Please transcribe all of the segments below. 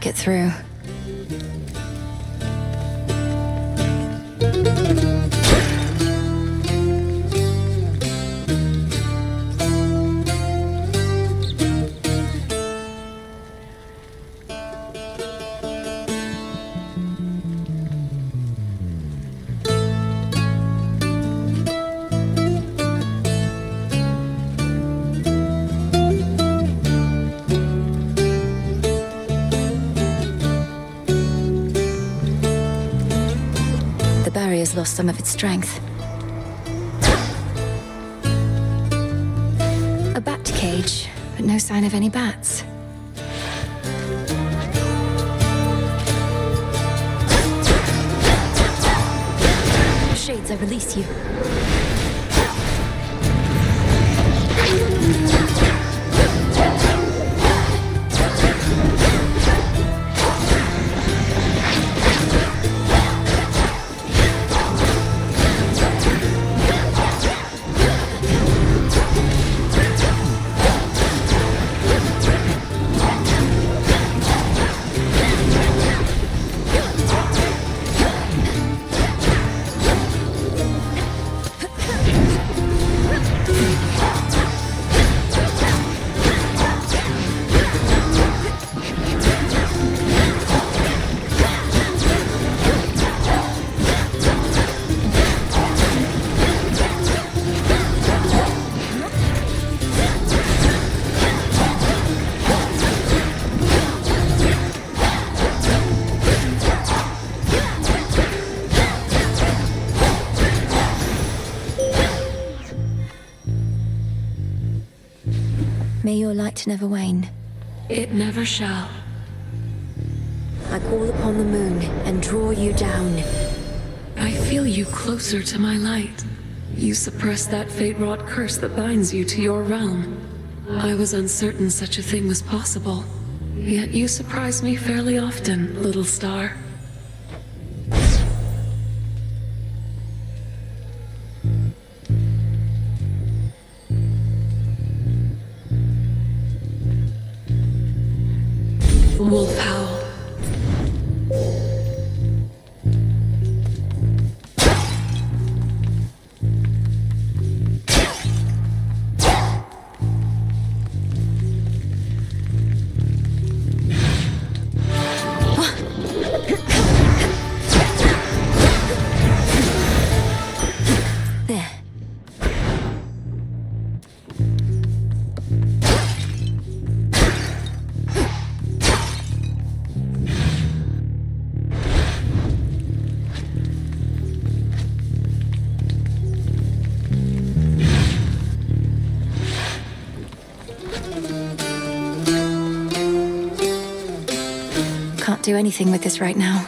get through. Barrier's lost some of its strength. A bat cage, but no sign of any bats. Shades, I release you. May your light never wane. It never shall. I call upon the moon and draw you down. I feel you closer to my light. You suppress that fate-wrought curse that binds you to your realm. I was uncertain such a thing was possible. Yet you surprise me fairly often, little star. Wolf howl. There. Can't do anything with this right now.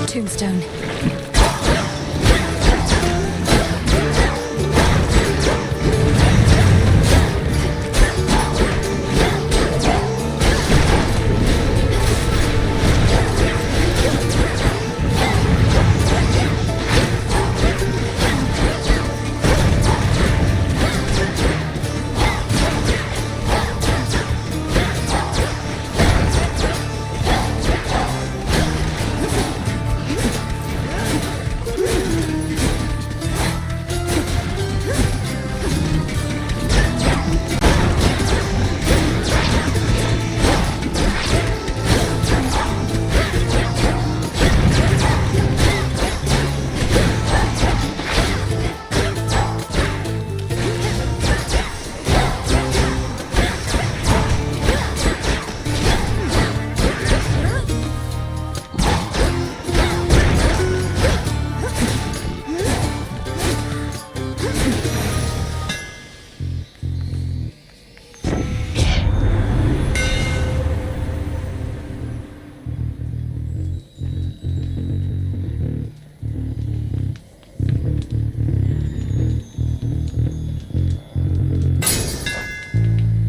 Tombstone.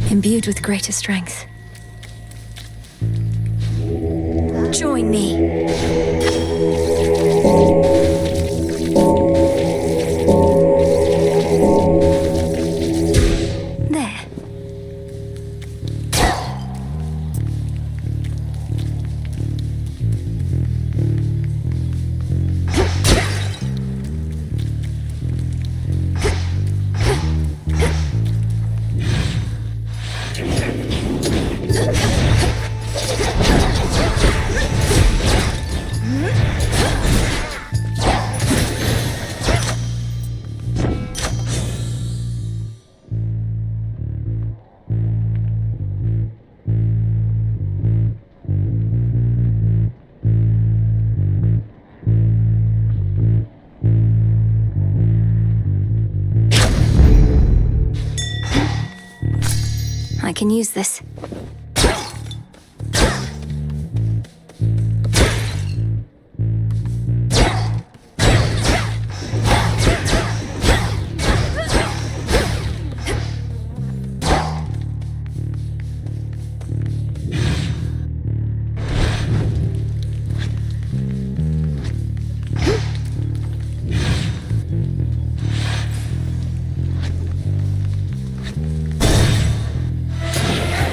Imbued with greater strength. Join me. can use this.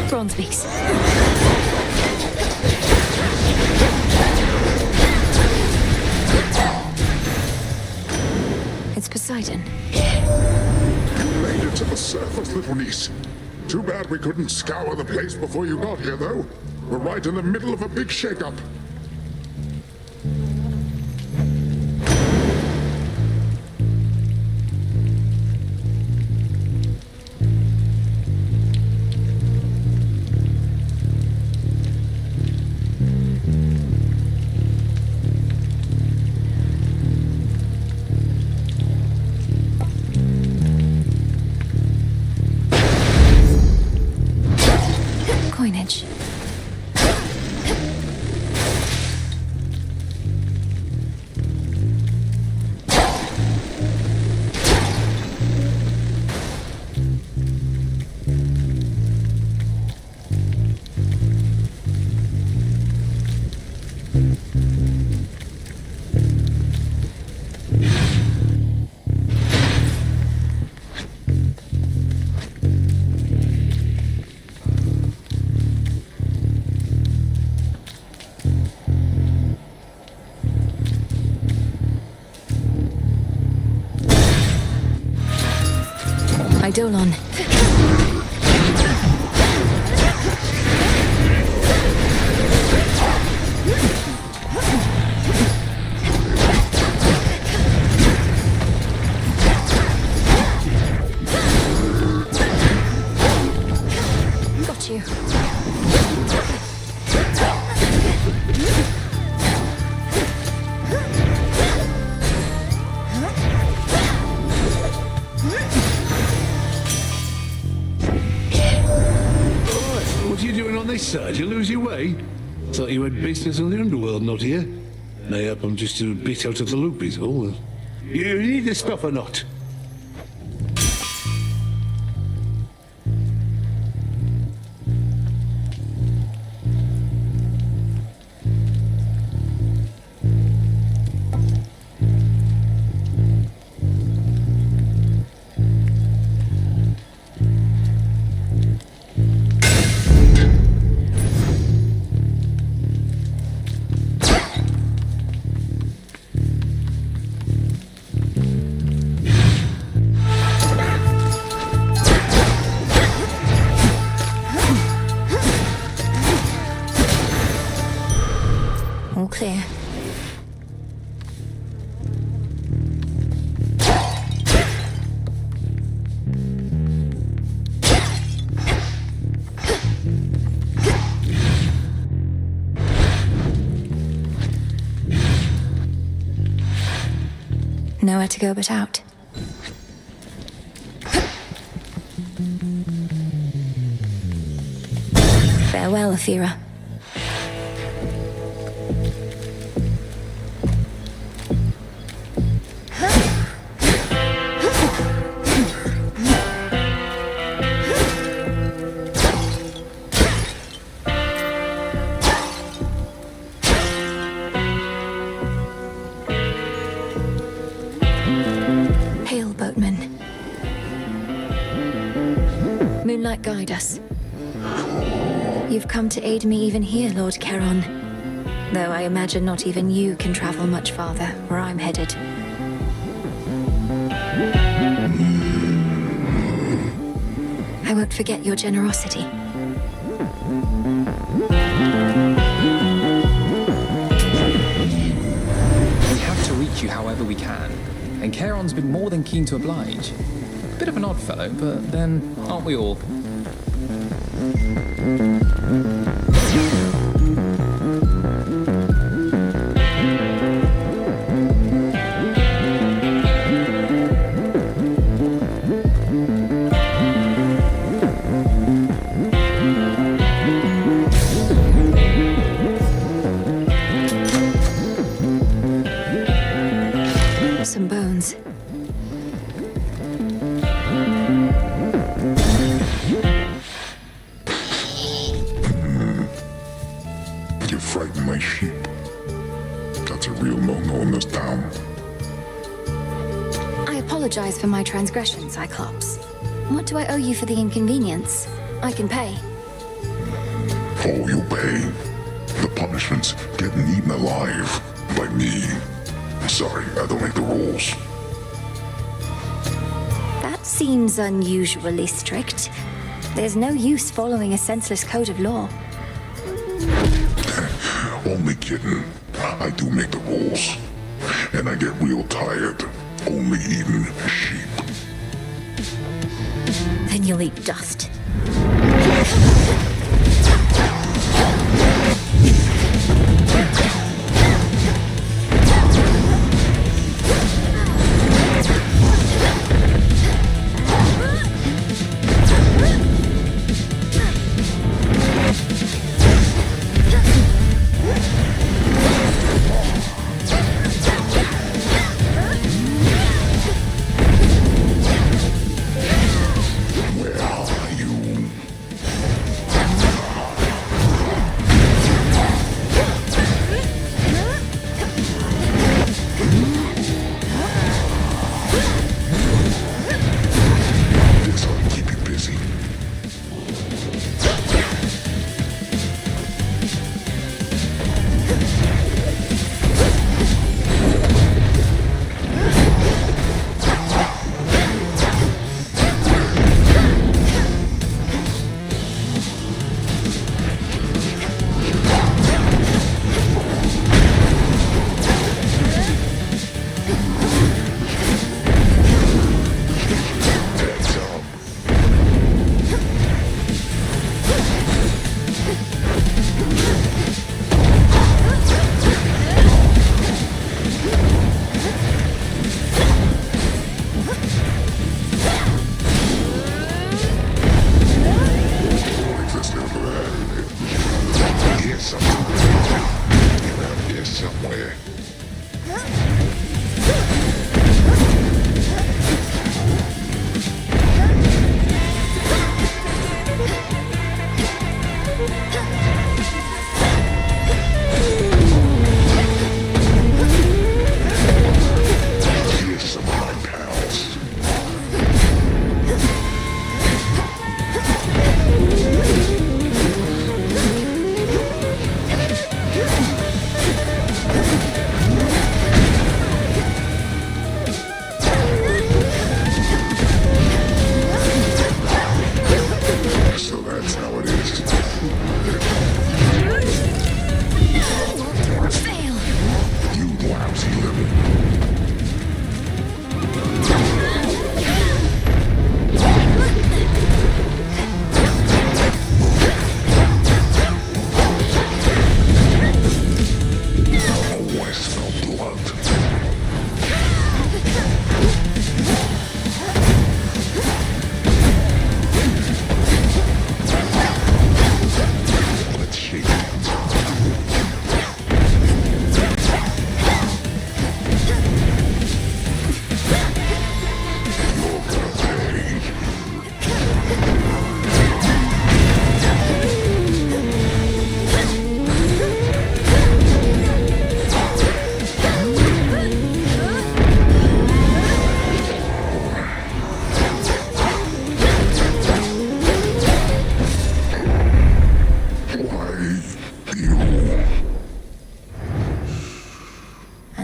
Bronze piece. It's Poseidon. Made it to the surface, little niece. Too bad we couldn't scour the place before you got here, though. We're right in the middle of a big shake-up. Coinage. Eidolon. Got you. What are you doing on this side? You lose your way? Thought you had business on the underworld, not here. Mayhap I'm just a bit out of the loop, is all. You need the stuff or not? All clear. Nowhere to go but out. Farewell, Athera. Hail, boatman. Moonlight, guide us. You've come to aid me even here, Lord Charon. Though I imagine not even you can travel much farther where I'm headed. I won't forget your generosity. We have to reach you however we can, and Charon's been more than keen to oblige. Bit of an odd fellow, but then, aren't we all? frighten my sheep. That's a real no-no in this town. I apologize for my transgression, Cyclops. What do I owe you for the inconvenience? I can pay. Oh, you pay. The punishment's getting eaten alive by me. Sorry, I don't make the rules. That seems unusually strict. There's no use following a senseless code of law. Only kidding. I do make the rules. And I get real tired only eating sheep. Then you'll eat dust.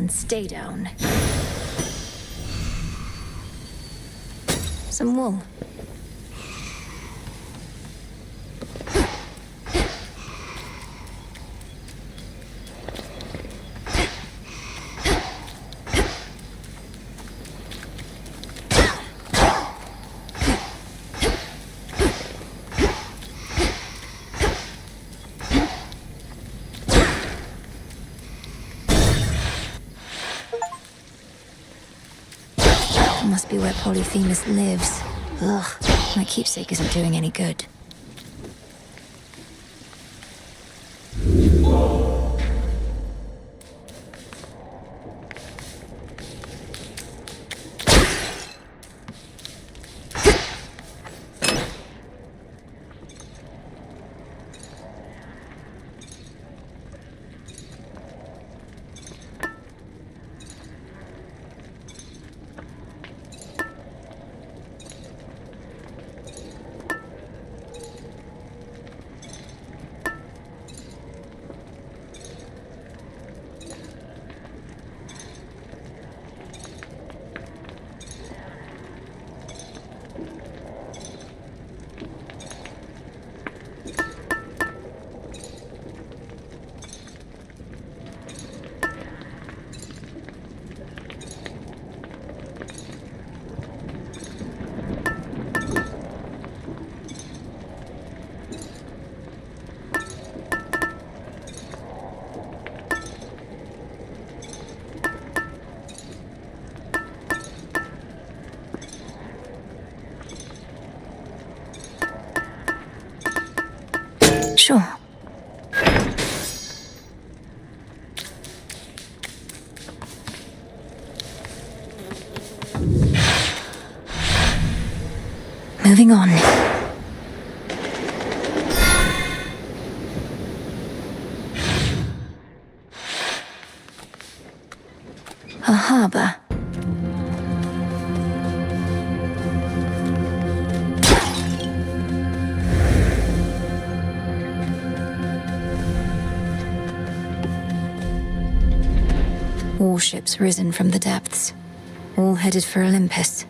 Stay down. Some wool. Must be where Polyphemus lives. Ugh, my keepsake isn't doing any good. Moving on. A harbor. Warships risen from the depths, all headed for Olympus.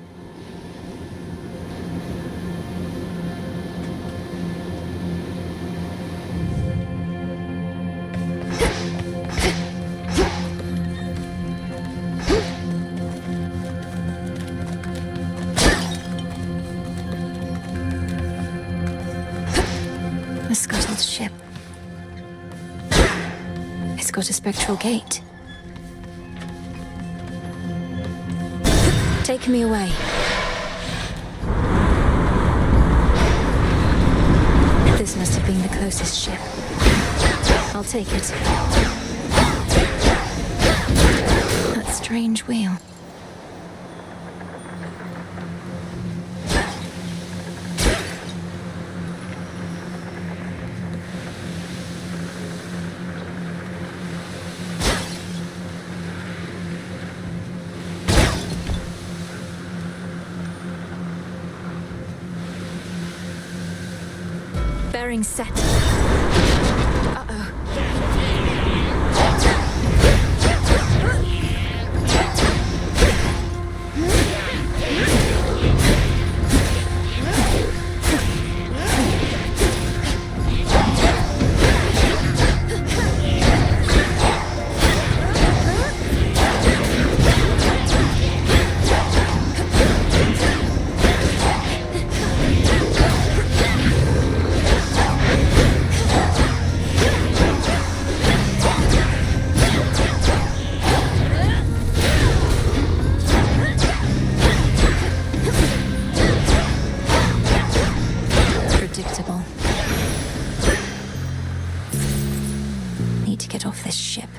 A scuttled ship. It's got a spectral gate. Take me away. This must have been the closest ship. I'll take it. That strange wheel. Bearing set. Uh-oh. Predictable. Need to get off this ship.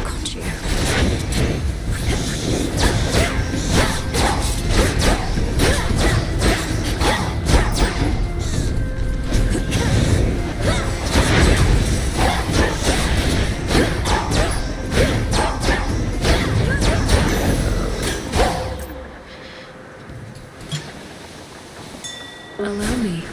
Got you. Allow me.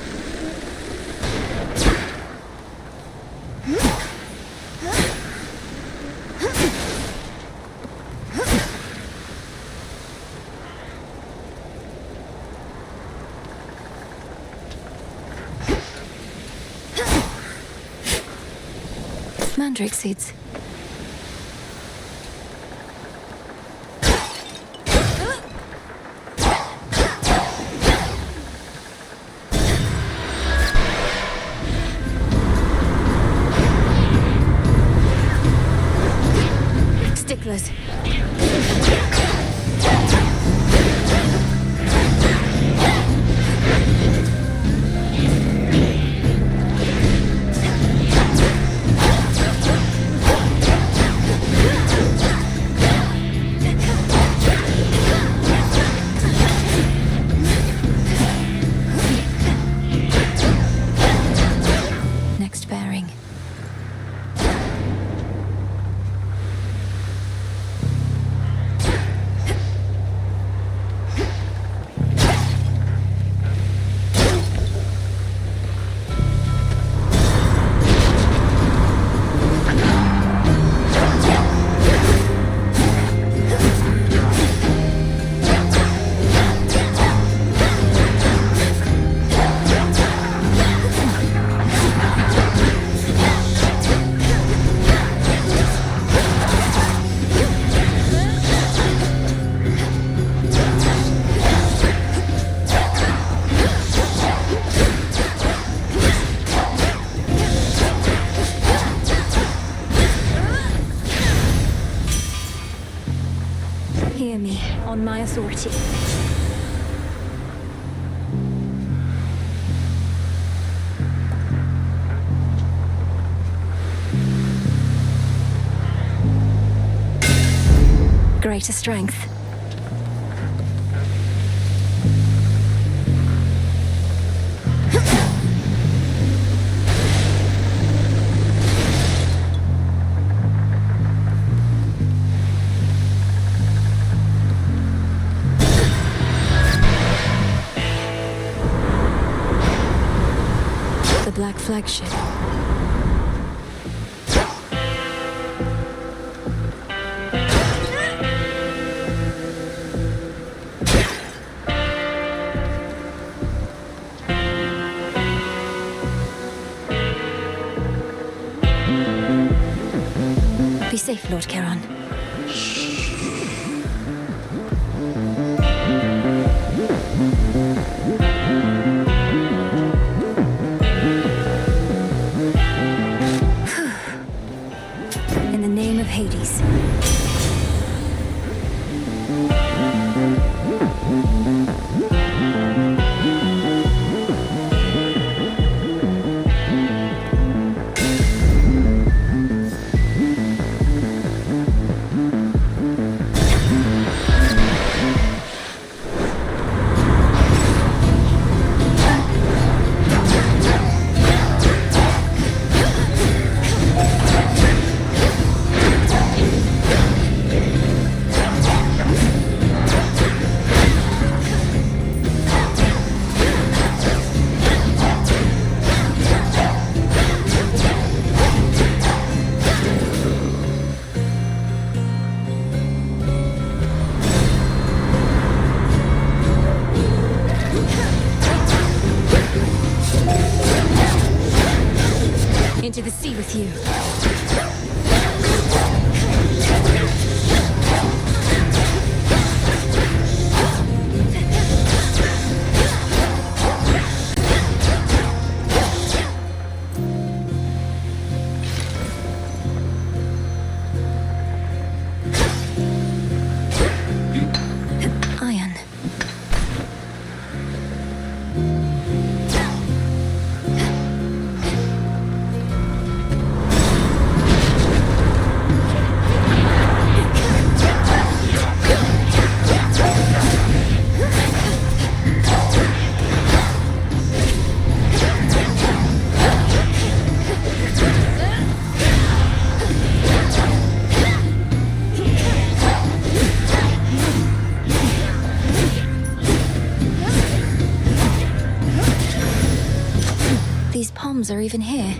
Mandrake seeds. Sticklers. on my authority. Greater strength. The Black Flagship. Be safe, Lord Charon. In the name of Hades. Into the sea with you. Iron. These palms are even here.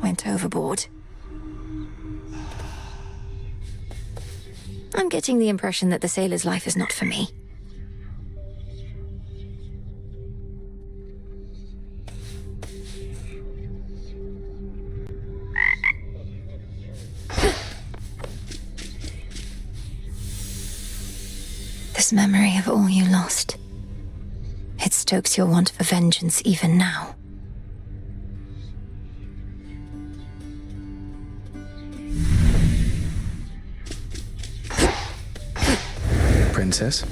Went overboard. I'm getting the impression that the sailor's life is not for me. This memory of all you lost, it stokes your want for vengeance even now. Princess?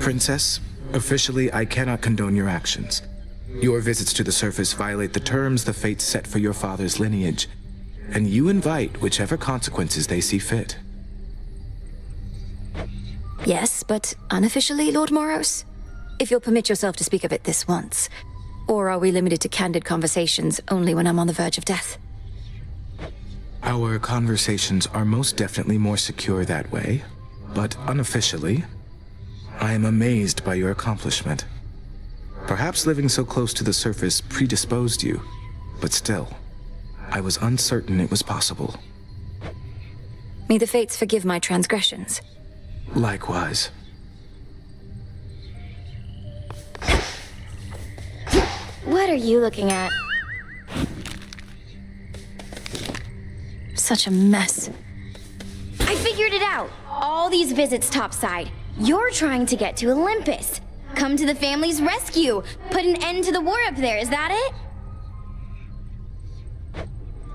Princess, officially I cannot condone your actions. Your visits to the surface violate the terms the fates set for your father's lineage, and you invite whichever consequences they see fit. Yes, but unofficially, Lord Moros? If you'll permit yourself to speak of it this once. Or are we limited to candid conversations only when I'm on the verge of death? Our conversations are most definitely more secure that way, but unofficially, I am amazed by your accomplishment. Perhaps living so close to the surface predisposed you, but still, I was uncertain it was possible. May the fates forgive my transgressions. Likewise. What are you looking at? Such a mess. I figured it out. All these visits topside. You're trying to get to Olympus. Come to the family's rescue. Put an end to the war up there, is that it?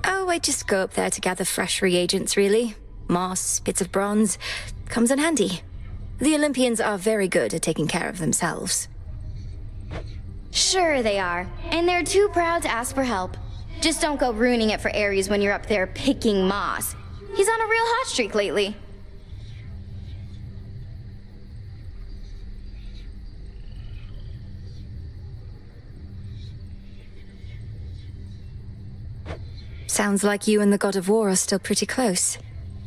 Oh, I just go up there to gather fresh reagents, really. Moss, bits of bronze. Comes in handy. The Olympians are very good at taking care of themselves. Sure they are. And they're too proud to ask for help. Just don't go ruining it for Ares when you're up there picking moss. He's on a real hot streak lately. Sounds like you and the God of War are still pretty close.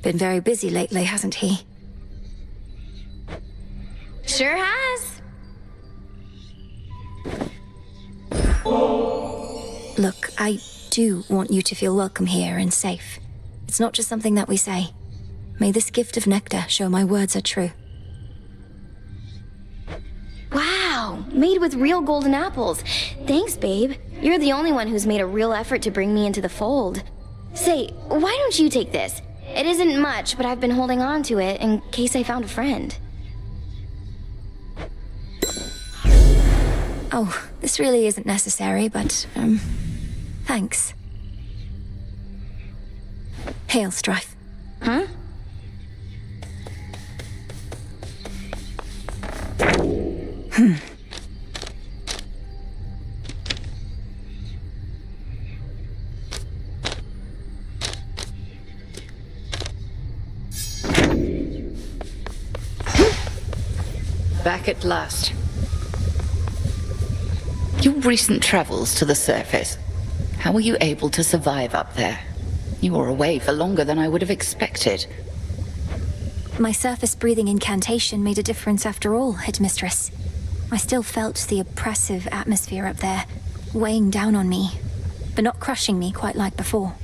Been very busy lately, hasn't he? Sure has. Look, I do want you to feel welcome here and safe. It's not just something that we say. May this gift of nectar show my words are true. Wow, made with real golden apples. Thanks, babe. You're the only one who's made a real effort to bring me into the fold. Say, why don't you take this? It isn't much, but I've been holding on to it in case I found a friend. Oh, this really isn't necessary, but, thanks. Hail, Strife. Huh? Back at last. Your recent travels to the surface. How were you able to survive up there? You were away for longer than I would have expected. My surface breathing incantation made a difference after all, Headmistress. I still felt the oppressive atmosphere up there, weighing down on me, but not crushing me quite like before.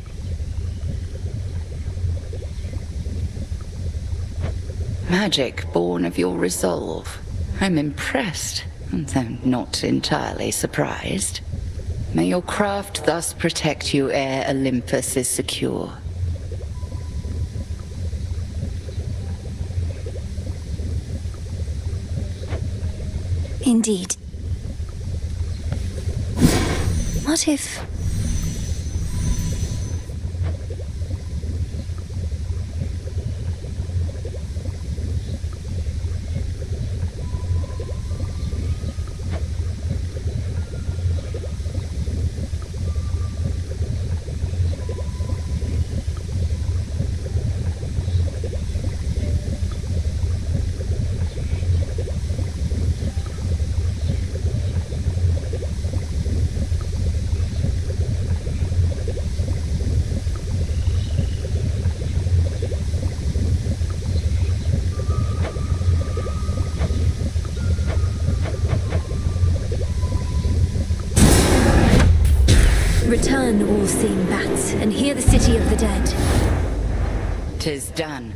Magic born of your resolve. I'm impressed, though not entirely surprised. May your craft thus protect you ere Olympus is secure. Indeed. What if... all-seeing bat and hear the city of the dead. 'Tis done.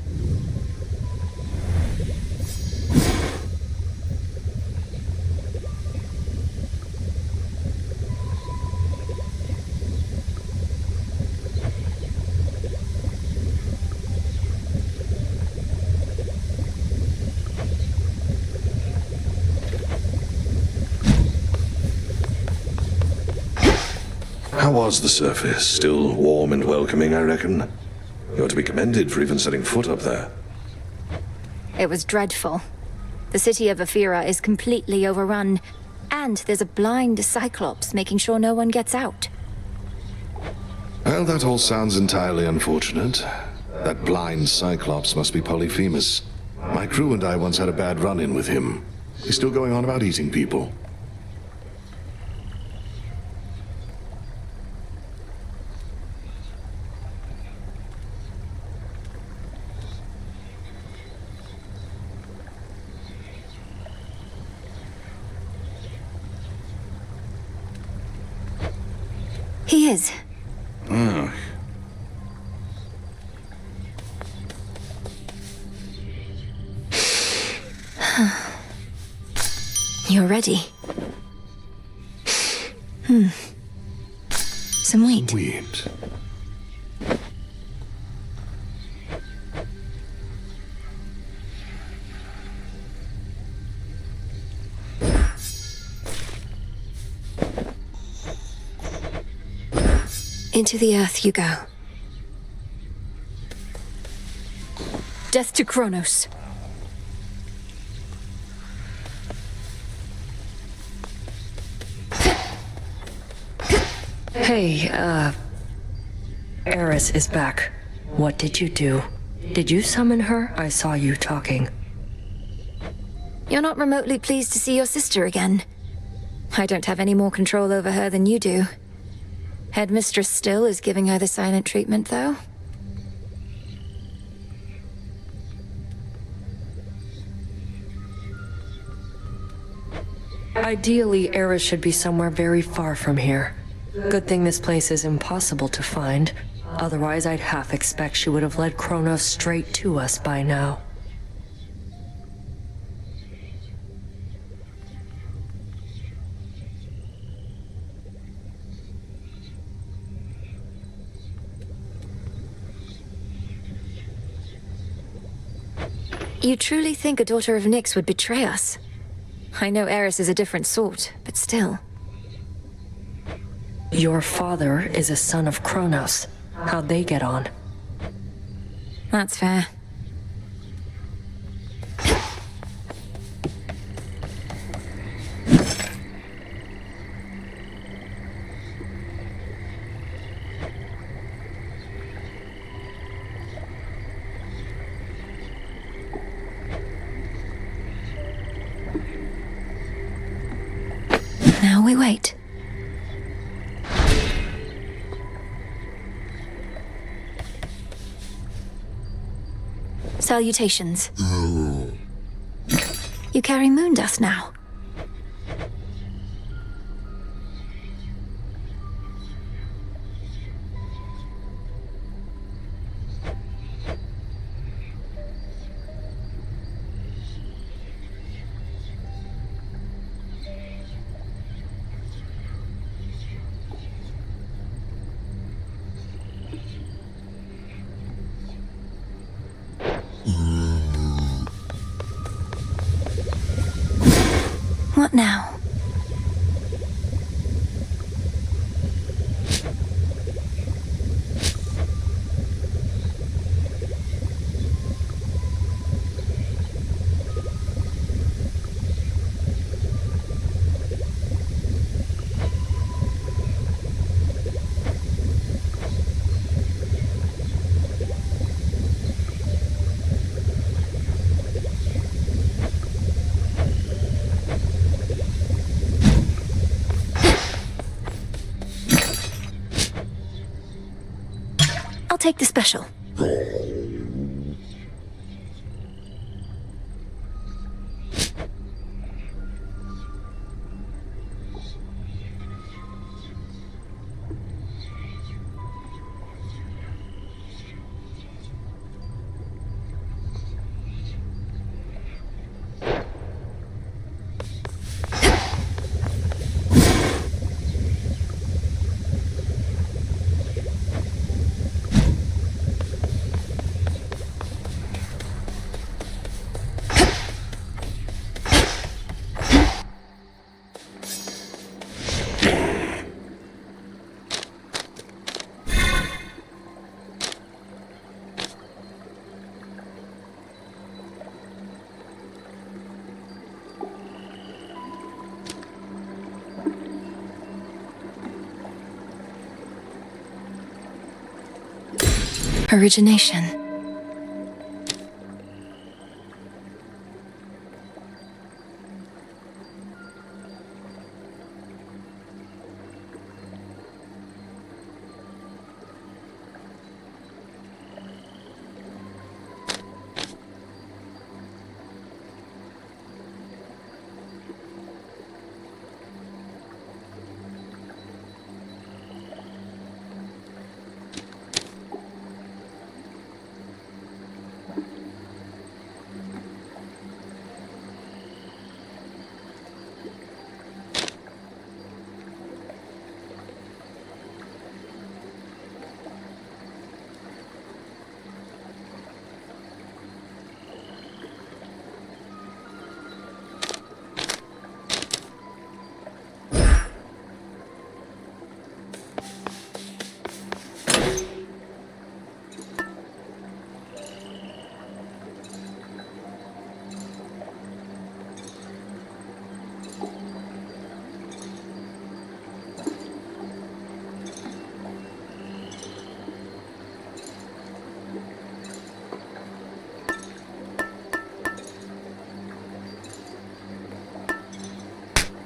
How was the surface? Still warm and welcoming, I reckon. You're to be commended for even setting foot up there. It was dreadful. The city of Aphira is completely overrun, and there's a blind Cyclops making sure no one gets out. Well, that all sounds entirely unfortunate. That blind Cyclops must be Polyphemus. My crew and I once had a bad run-in with him. He's still going on about eating people. He is. Ah. You're ready. Some wheat. Wheat. Into the earth you go. Death to Kronos. Hey, Eris is back. What did you do? Did you summon her? I saw you talking. You're not remotely pleased to see your sister again. I don't have any more control over her than you do. Headmistress still is giving her the silent treatment, though. Ideally, Eris should be somewhere very far from here. Good thing this place is impossible to find. Otherwise, I'd half expect she would have led Kronos straight to us by now. You truly think a daughter of Nyx would betray us? I know Eris is a different sort, but still. Your father is a son of Kronos. How'd they get on? That's fair. Now we wait. Salutations. You carry moon dust now. What now? I'll take the special. Origination.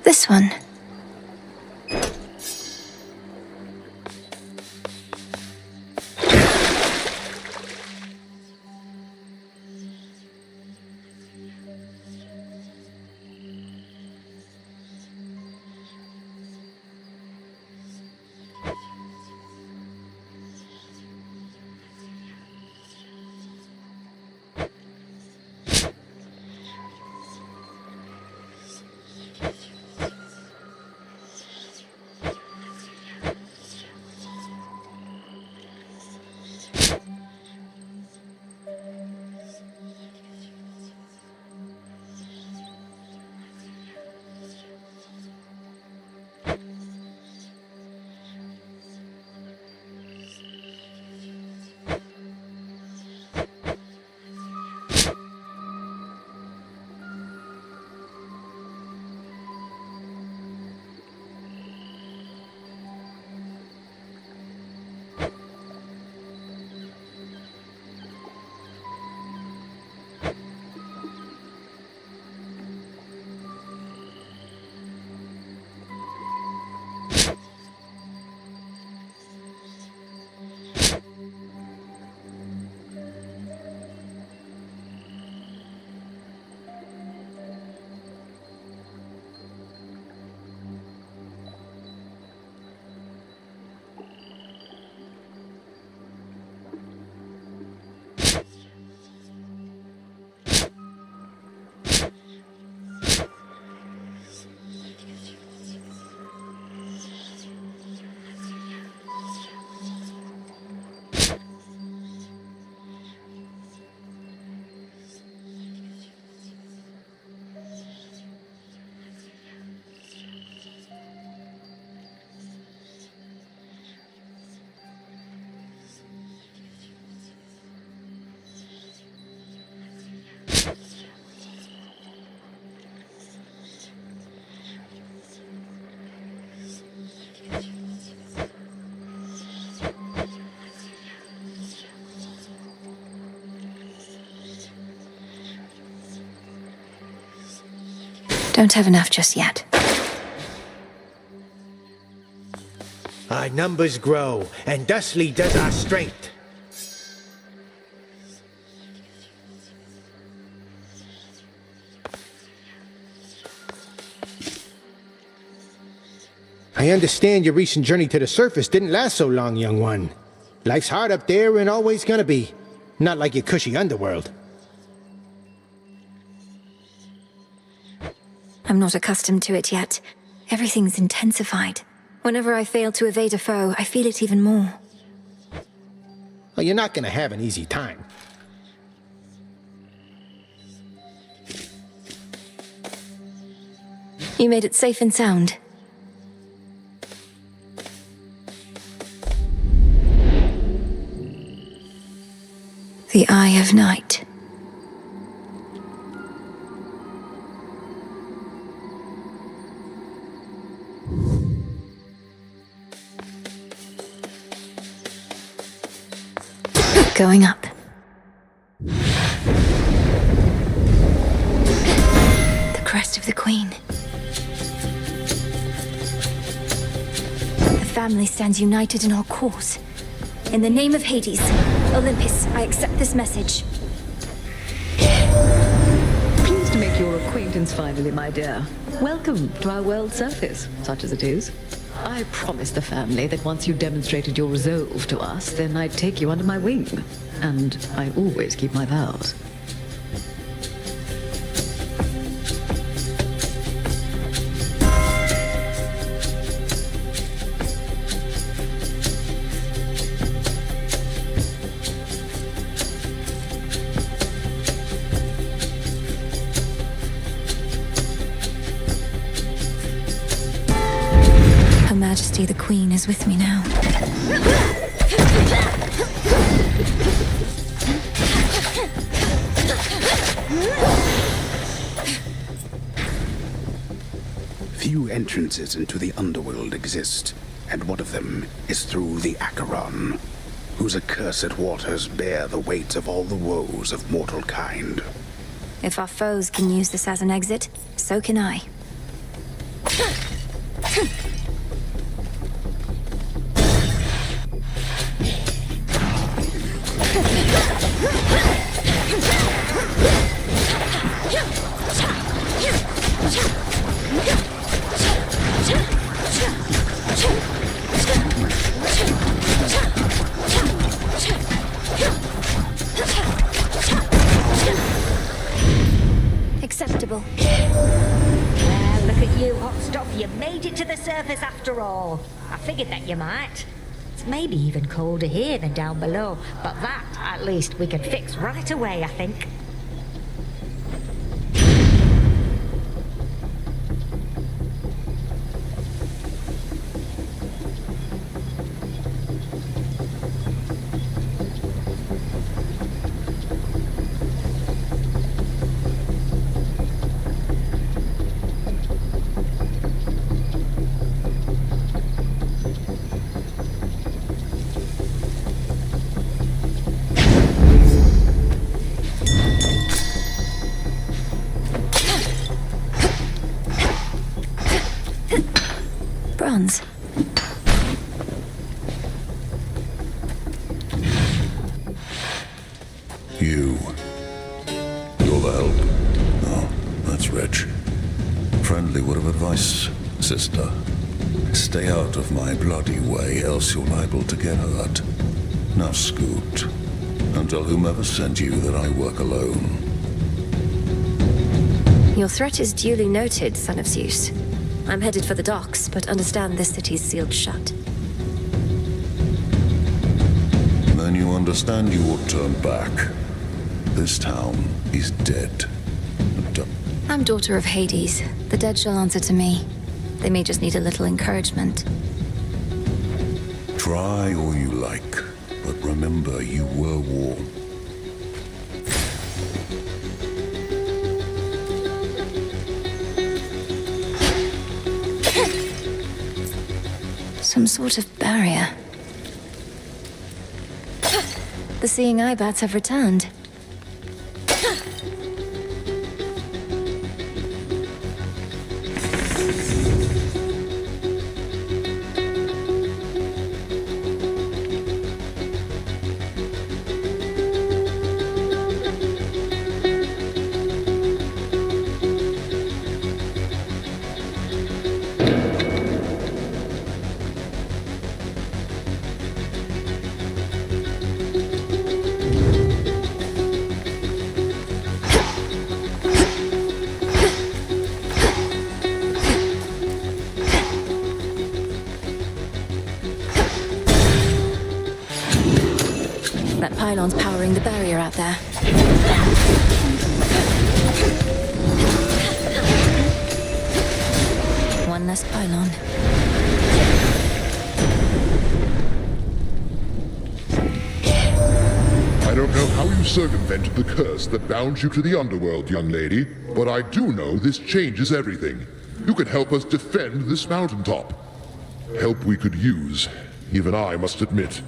This one. Don't have enough just yet. Our numbers grow, and thusly does our strength. I understand your recent journey to the surface didn't last so long, young one. Life's hard up there and always gonna be. Not like your cushy underworld. I'm not accustomed to it yet. Everything's intensified. Whenever I fail to evade a foe, I feel it even more. Well, you're not gonna have an easy time. You made it safe and sound. The Eye of Night. Going up. The crest of the Queen. The family stands united in our cause. In the name of Hades, Olympus, I accept this message. Pleased to make your acquaintance finally, my dear. Welcome to our world surface, such as it is. I promised the family that once you demonstrated your resolve to us, then I'd take you under my wing. And I always keep my vows. Her Majesty the Queen is with me now. Few entrances into the underworld exist, and one of them is through the Acheron, whose accursed waters bear the weight of all the woes of mortal kind. If our foes can use this as an exit, so can I. Acceptable. Well, look at you, hot stuff. You made it to the surface after all. I figured that you might. It's maybe even colder here than down below, but that, at least, we can fix right away, I think. Bronze. You're the help? Oh, that's rich. Friendly word of advice, sister. Stay out of my bloody way, else you're liable to get hurt. Now scoot, and tell whomever sent you that I work alone. Your threat is duly noted, son of Zeus. I'm headed for the docks, but understand this city's sealed shut. Then you understand you ought turn back. This town is dead. I'm daughter of Hades. The dead shall answer to me. They may just need a little encouragement. Try all you like, but remember you were warned. Some sort of barrier. The seeing eye bats have returned. That pylon's powering the barrier out there. One less pylon. I don't know how you circumvented the curse that bound you to the underworld, young lady, but I do know this changes everything. You can help us defend this mountaintop. Help we could use, even I must admit.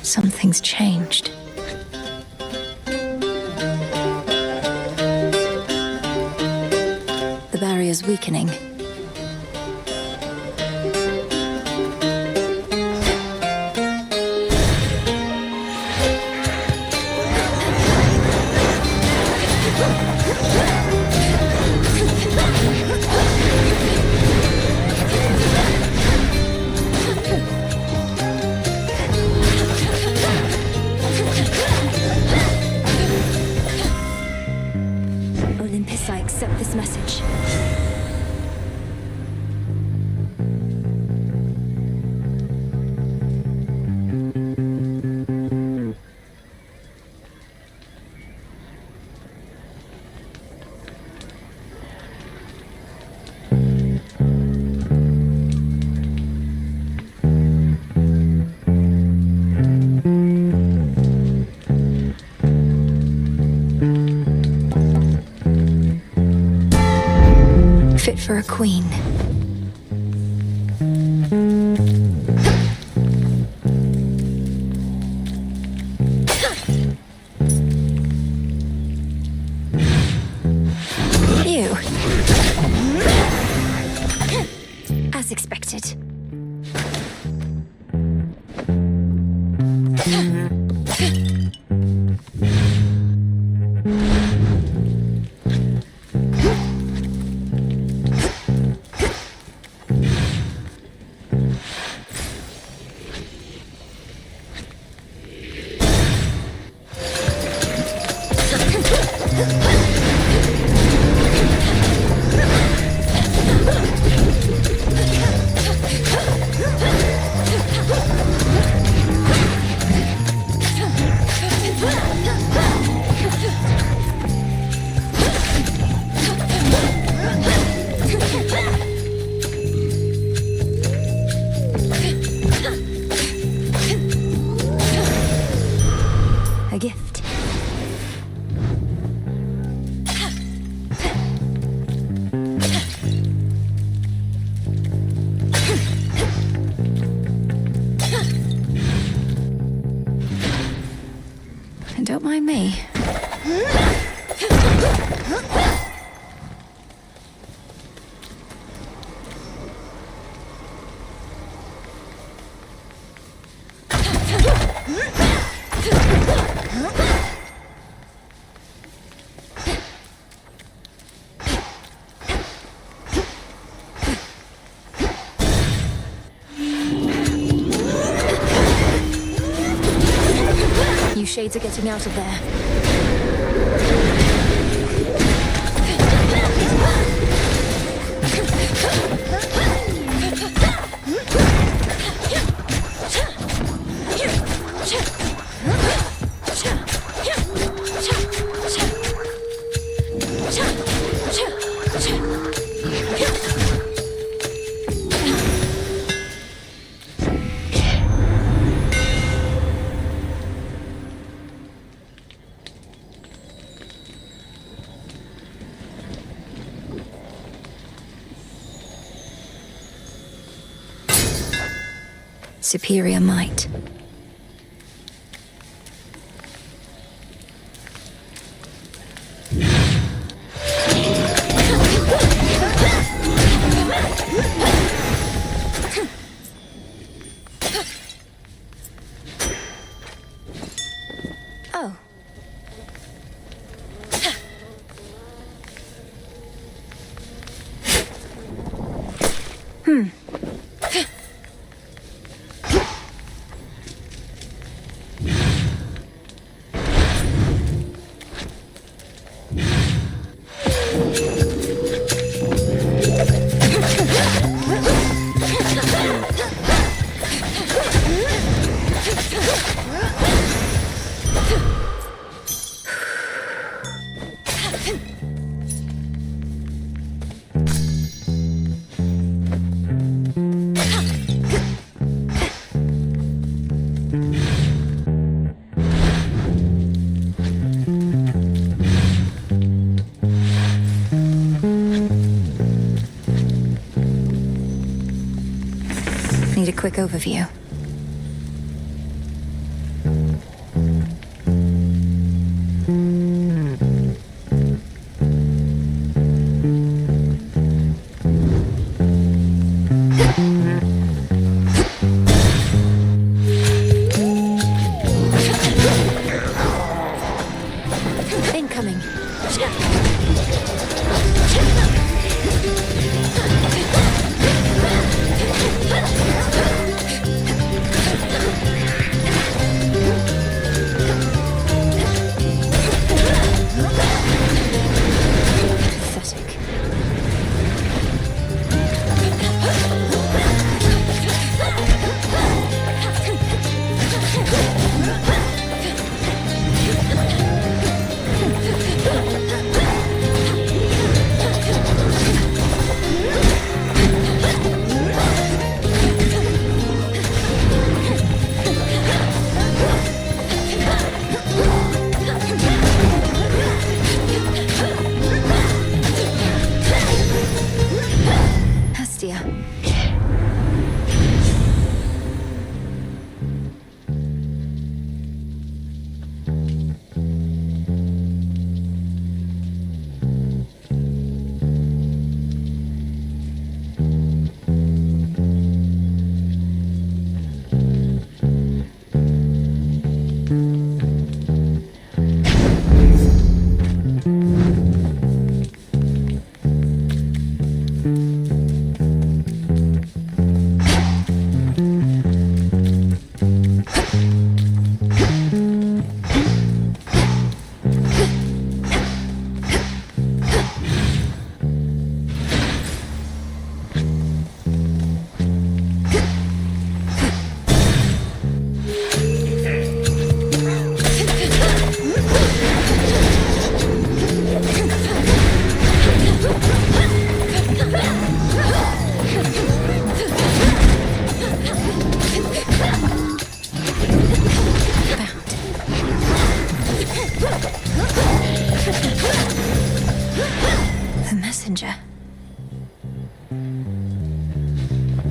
Something's changed. The barrier's weakening. Olympus, I accept this message. Fit for a queen. Ew. As expected. A gift. And don't mind me. You shades are getting out of there. Superior might. Oh. Need a quick overview.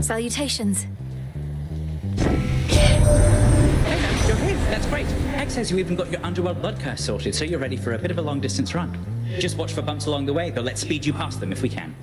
Salutations. You're here. That's great. Heck says you even got your underworld blood curse sorted, so you're ready for a bit of a long-distance run. Just watch for bumps along the way, but let's speed you past them if we can.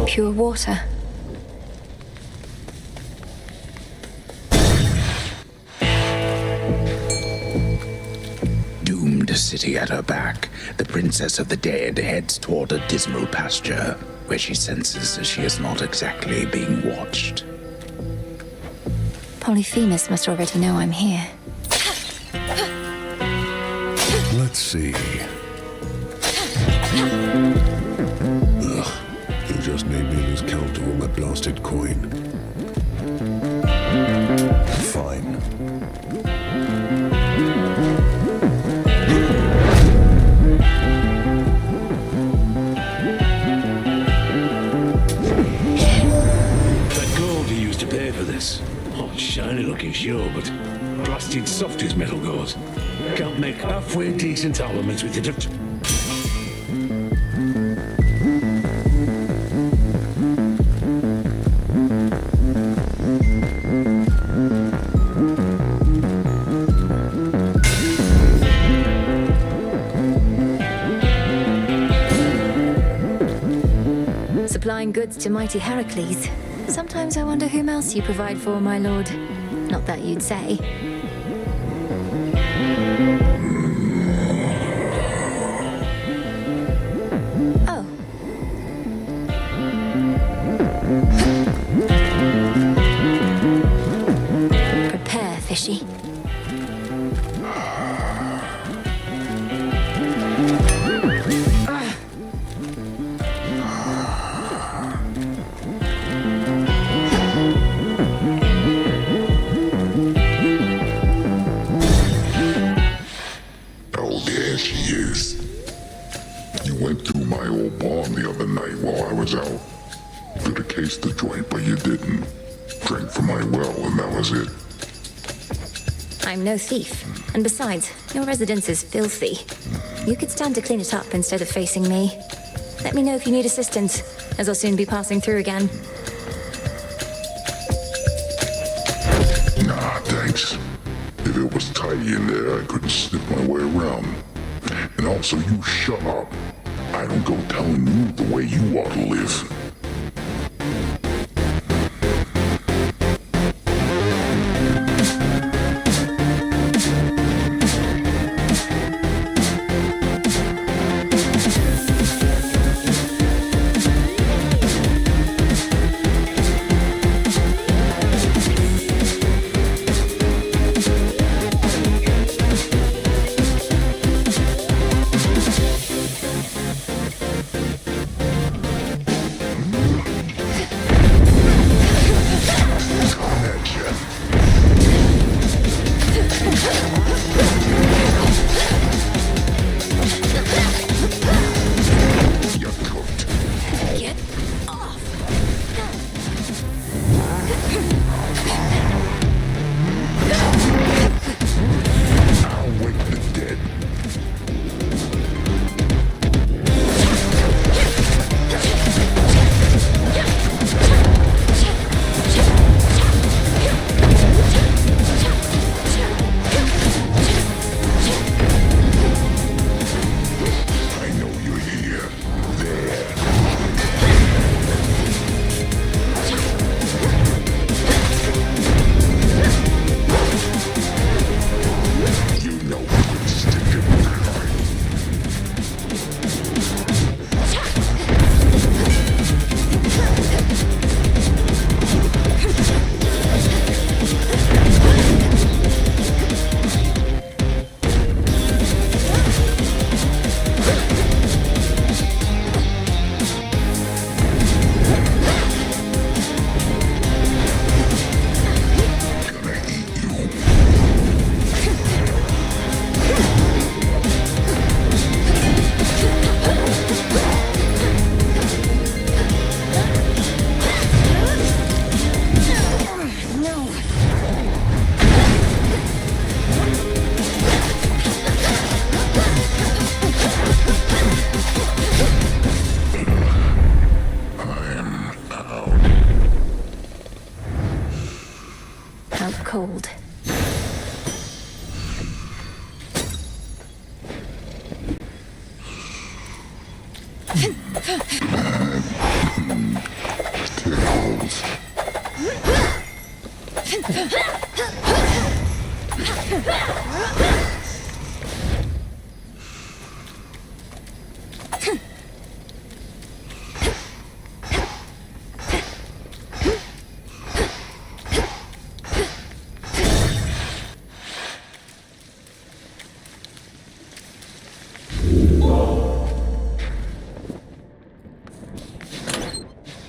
Pure water. Doomed city at her back, the Princess of the Dead heads toward a dismal pasture, where she senses that she is not exactly being watched. Polyphemus must already know I'm here. Let's see. Ugh, you just made me lose count of all my blasted coin. Fine. That gold you used to pay for this. Oh, shiny looking, sure, but blasted soft as metal goes. Can't make halfway decent armaments with it. Supplying goods to mighty Heracles. Sometimes I wonder whom else you provide for, my lord. Not that you'd say. Oh. Prepare, fishy. Out. Could have cased the joint, but you didn't. Drank from my well, and that was it. I'm no thief. And besides, your residence is filthy. You could stand to clean it up instead of facing me. Let me know if you need assistance, as I'll soon be passing through again. Nah, thanks. If it was tight in there, I couldn't slip my way around. And also, you shut up. I don't go telling you the way you ought to live. cold. Tickles.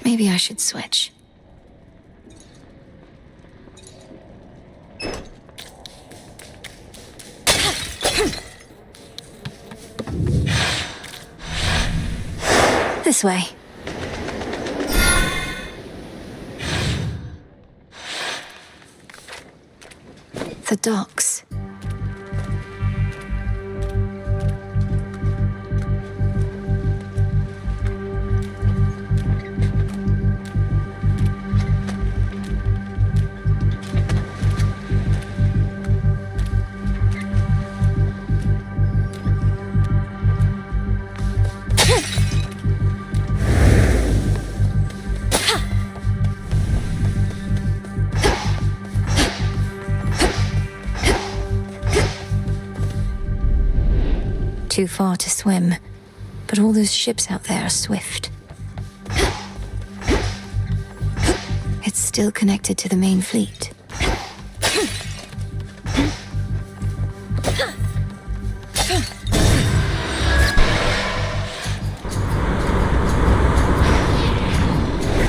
Maybe I should switch. This way. The docks. Too far to swim, but all those ships out there are swift. It's still connected to the main fleet.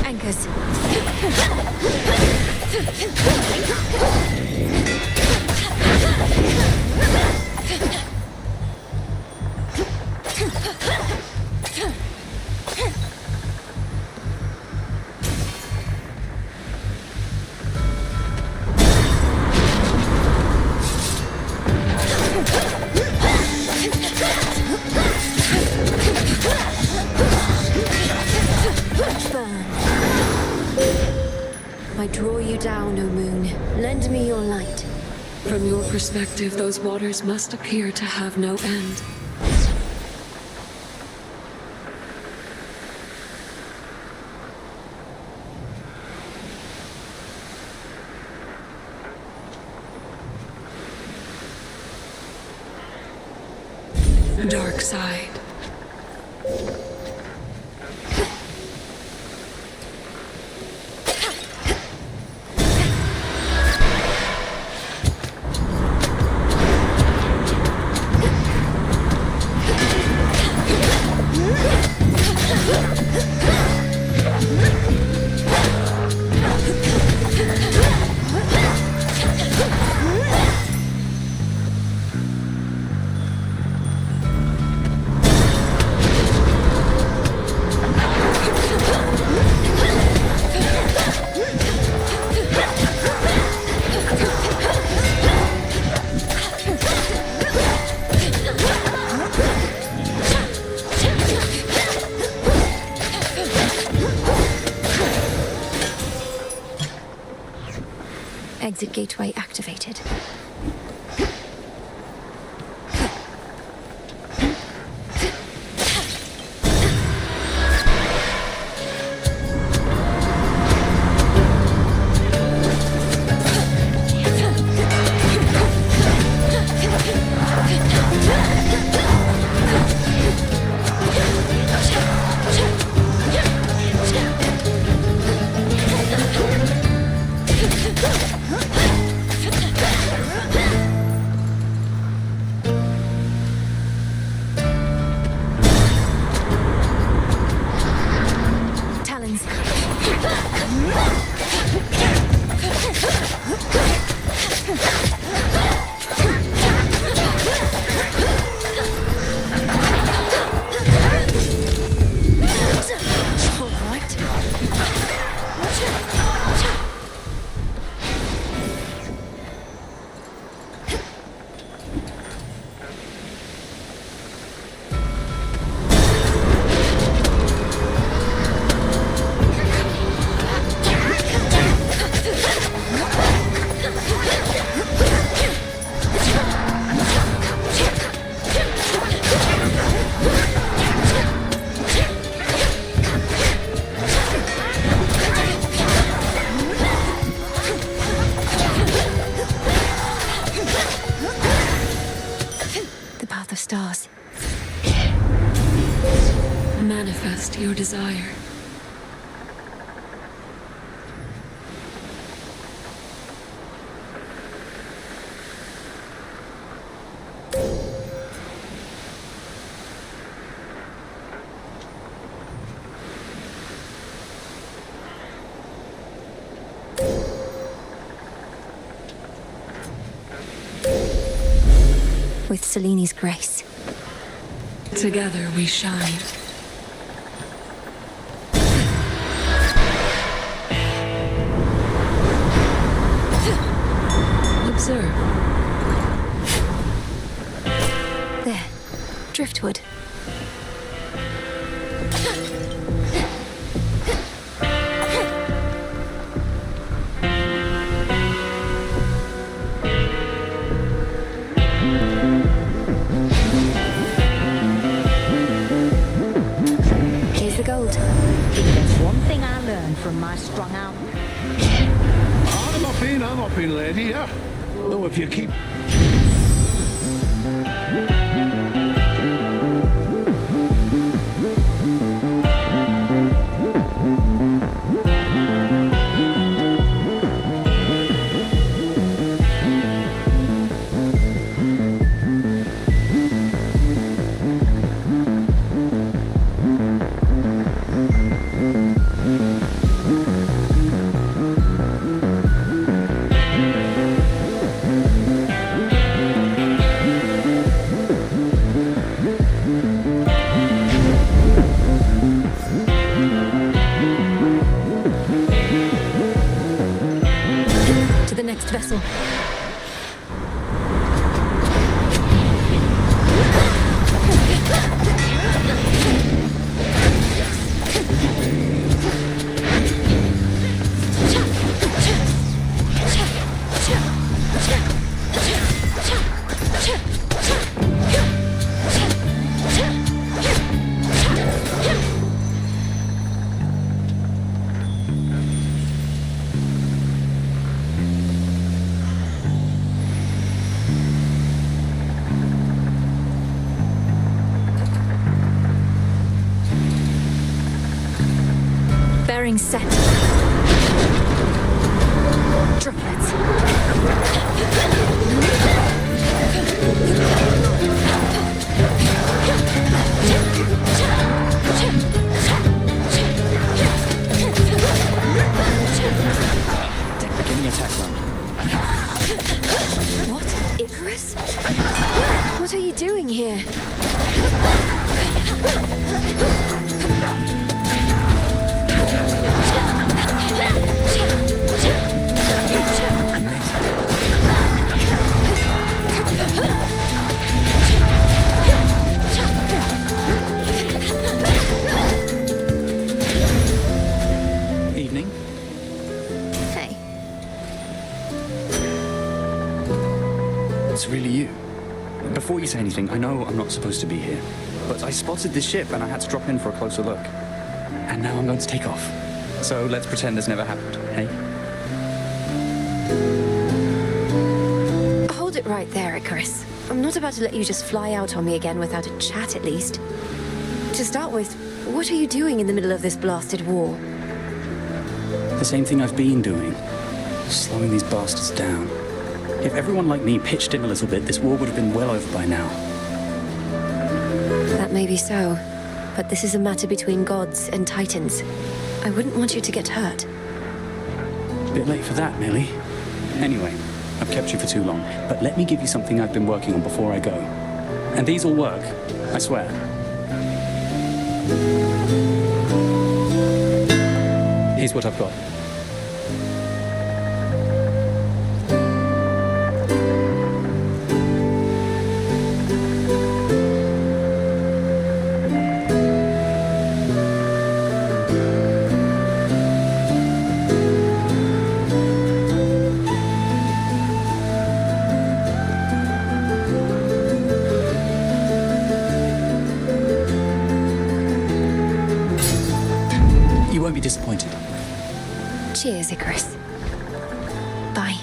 Anchors. I draw you down, O moon. Lend me your light. From your perspective, those waters must appear to have no end. Dark side. Exit gateway activated. manifest your desire. With Seleni's grace. Together we shine. Observe. There. Driftwood. Here's the gold. If there's one thing I learned from my strung out... I'm up in, lady, yeah? Oh, if you keep... To the next vessel. Bearing set. Droplets. Beginning attack run. What? Icarus? What are you doing here? Evening. Hey. It's really you. Before you say anything, I know I'm not supposed to be here, but I spotted this ship and I had to drop in for a closer look. And now I'm going to take off. So let's pretend this never happened, hey? Hold it right there, Icarus. I'm not about to let you just fly out on me again without a chat, at least. To start with, what are you doing in the middle of this blasted war? The same thing I've been doing. Slowing these bastards down. If everyone like me pitched in a little bit, this war would have been well over by now. That may be so, but this is a matter between gods and titans. I wouldn't want you to get hurt. Bit late for that, Millie. Anyway, I've kept you for too long, but let me give you something I've been working on before I go. And these will work, I swear. Here's what I've got. You won't be disappointed. Cheers, Icarus. Bye.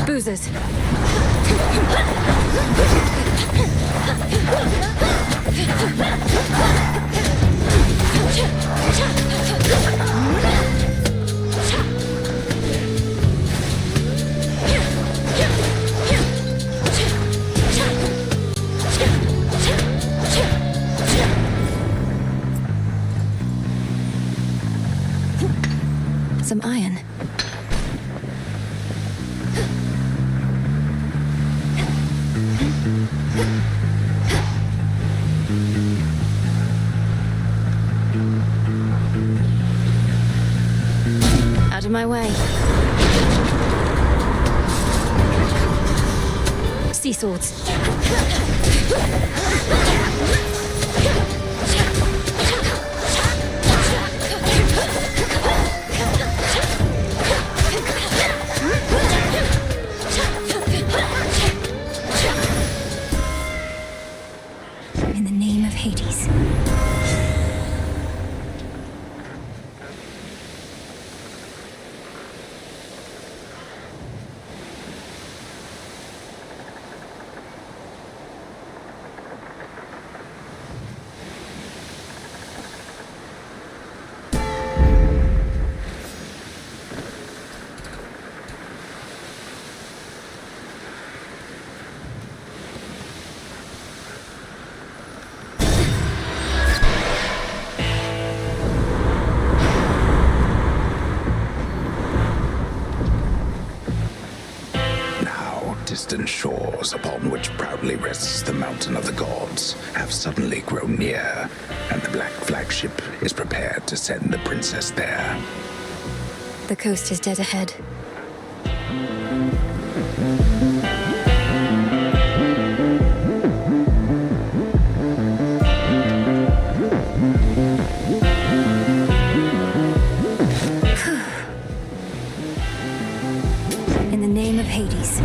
Boozers. Some iron. Out of my way. Sea swords. In the name of Hades. Distant shores upon which proudly rests the mountain of the gods have suddenly grown near, and the black flagship is prepared to send the princess there. The coast is dead ahead. In the name of Hades.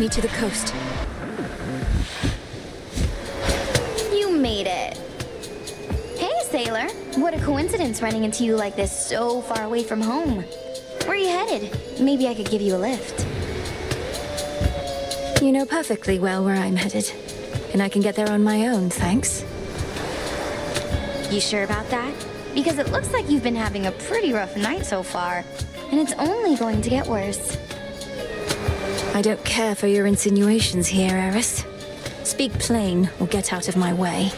To the coast. You made it. Hey, sailor. What a coincidence running into you like this so far away from home. Where are you headed? Maybe I could give you a lift. You know perfectly well where I'm headed. And I can get there on my own, thanks. You sure about that? Because it looks like you've been having a pretty rough night so far. And it's only going to get worse. I don't care for your insinuations here, Eris. Speak plain, or get out of my way.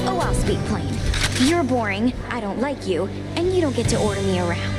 Oh, I'll speak plain. You're boring, I don't like you, and you don't get to order me around.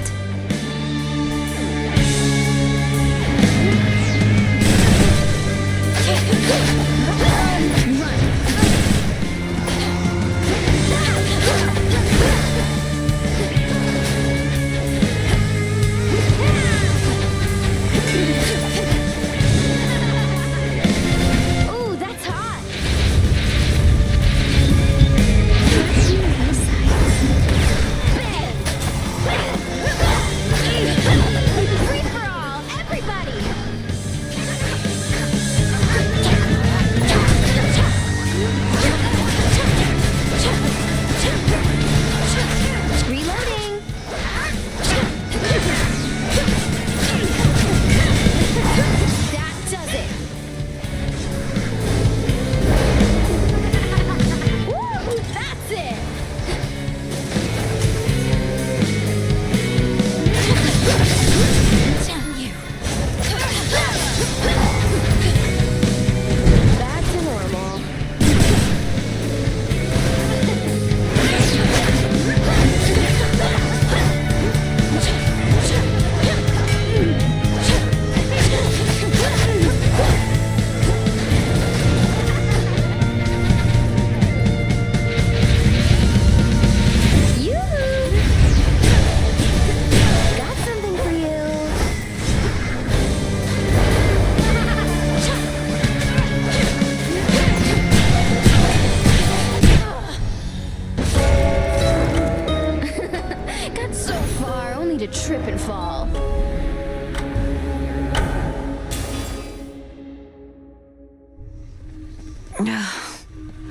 trip and fall.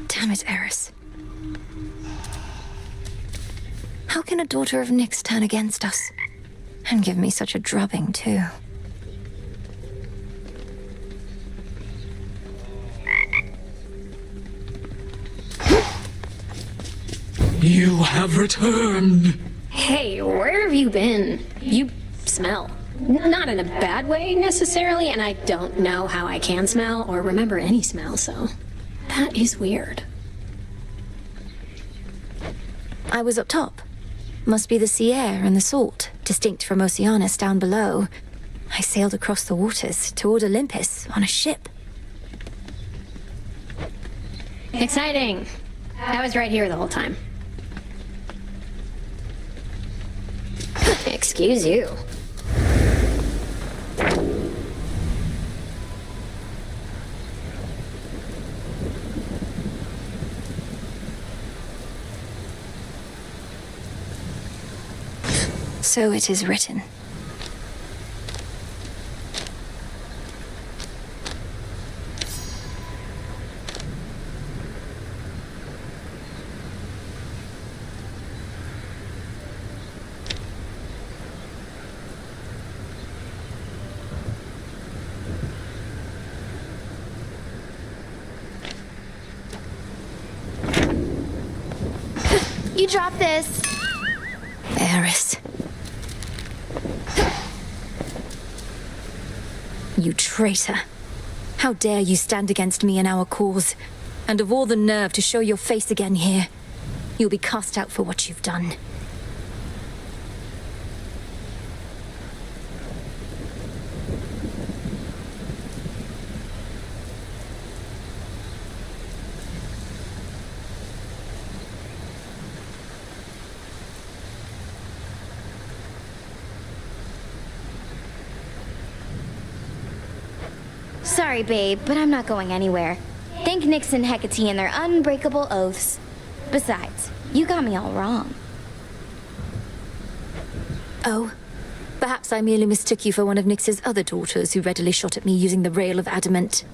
Damn it, Eris. How can a daughter of Nyx turn against us? And give me such a drubbing, too. You have returned. Hey, where have you been? You smell. Not in a bad way, necessarily, and I don't know how I can smell or remember any smell, so... That is weird. I was up top. Must be the sea air and the salt, distinct from Oceanus down below. I sailed across the waters toward Olympus on a ship. Exciting. I was right here the whole time. Excuse you. So it is written. You dropped this. Eris. You traitor. How dare you stand against me and our cause? And of all the nerve to show your face again here. You'll be cast out for what you've done. Sorry, babe, but I'm not going anywhere. Thank Nyx and Hecate and their unbreakable oaths. Besides, you got me all wrong. Oh, perhaps I merely mistook you for one of Nyx's other daughters who readily shot at me using the rail of adamant.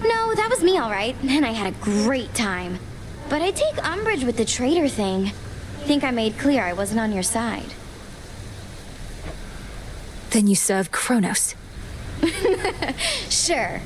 No, that was me all right, and I had a great time. But I take umbrage with the traitor thing. Think I made clear I wasn't on your side. Then you serve Kronos. Sure.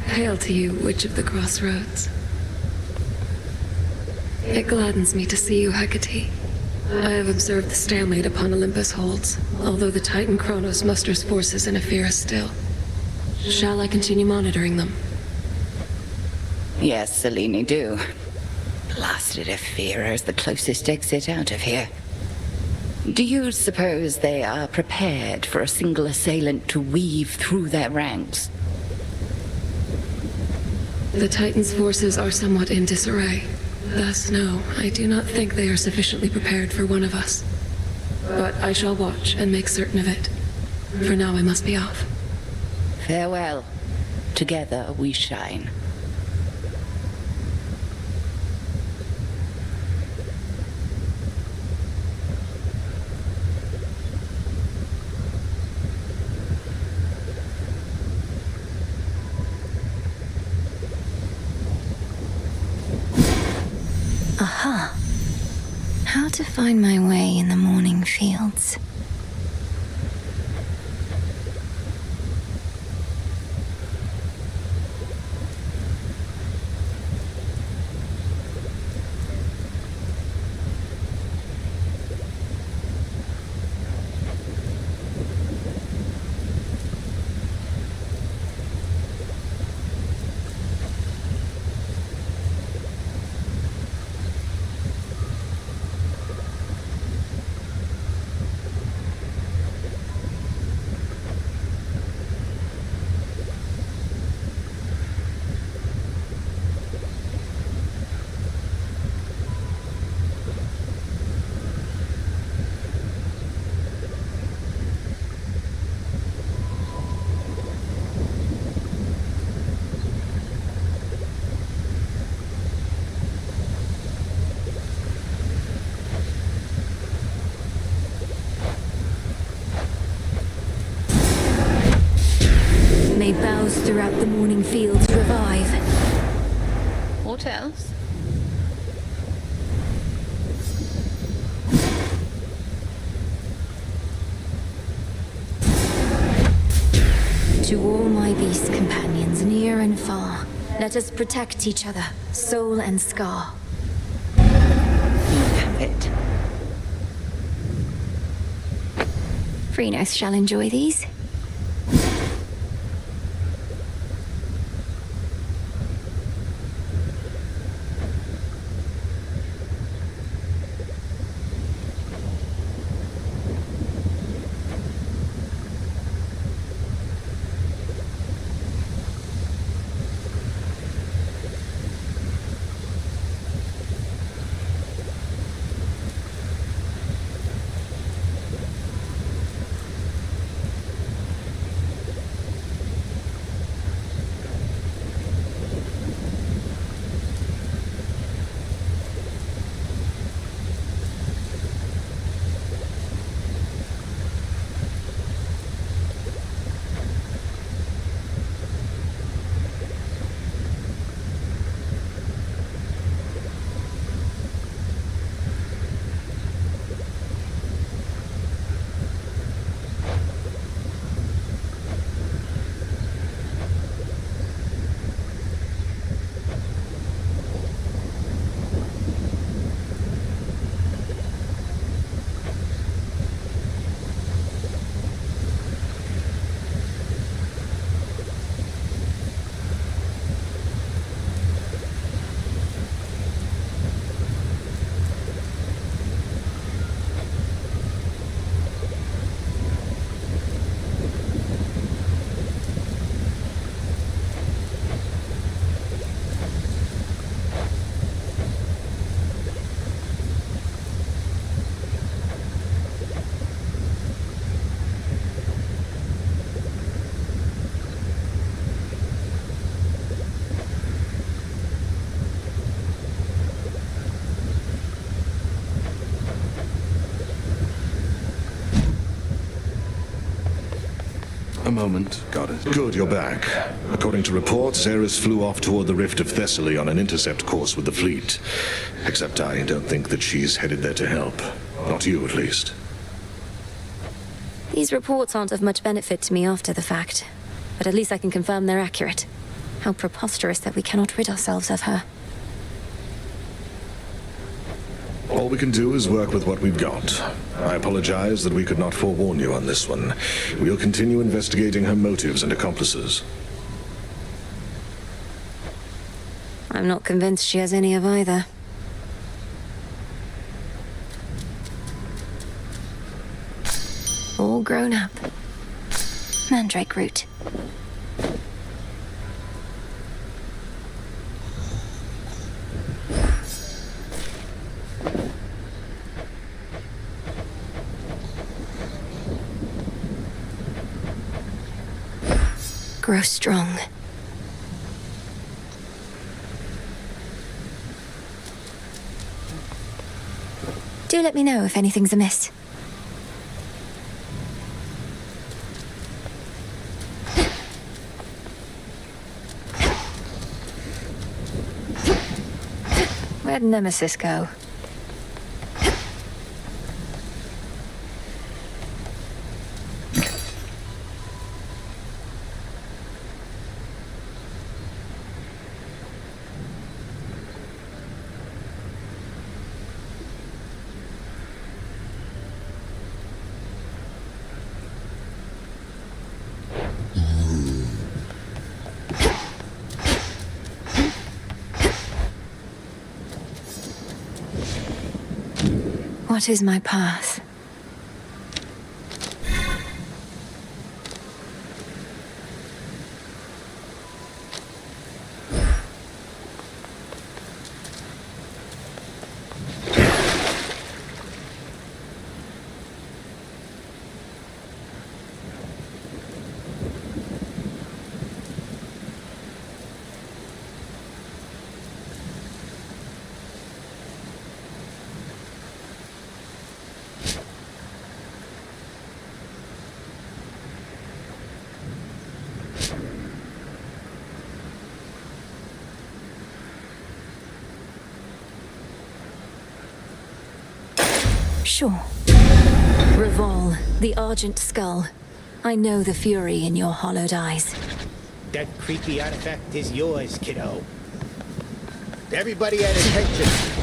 Hail to you, Witch of the Crossroads. It gladdens me to see you, Hecate. I have observed the stalemate upon Olympus holds, although the Titan Kronos musters forces in Ephyra still. Shall I continue monitoring them? Yes, Selene, do. Blasted Ephyra is the closest exit out of here. Do you suppose they are prepared for a single assailant to weave through their ranks? The Titan's forces are somewhat in disarray. Thus, no, I do not think they are sufficiently prepared for one of us. But I shall watch and make certain of it. For now, I must be off. Farewell. Together we shine. Aha. How to find my way in the morning fields. throughout the morning fields revive. What else? To all my beast companions, near and far, let us protect each other, soul and scar. Have it. Freenos shall enjoy these. A moment. Got it. Good, you're back. According to reports, Eris flew off toward the Rift of Thessaly on an intercept course with the fleet. Except I don't think that she's headed there to help. Not you, at least. These reports aren't of much benefit to me after the fact, but at least I can confirm they're accurate. How preposterous that we cannot rid ourselves of her. All we can do is work with what we've got. I apologize that we could not forewarn you on this one. We'll continue investigating her motives and accomplices. I'm not convinced she has any of either. All grown up. Mandrake root. Grow strong. Do let me know if anything's amiss. Where'd Nemesis go? What is my path? Sure. Revol, the Argent Skull. I know the fury in your hollowed eyes. That creepy artifact is yours, kiddo. Everybody at attention.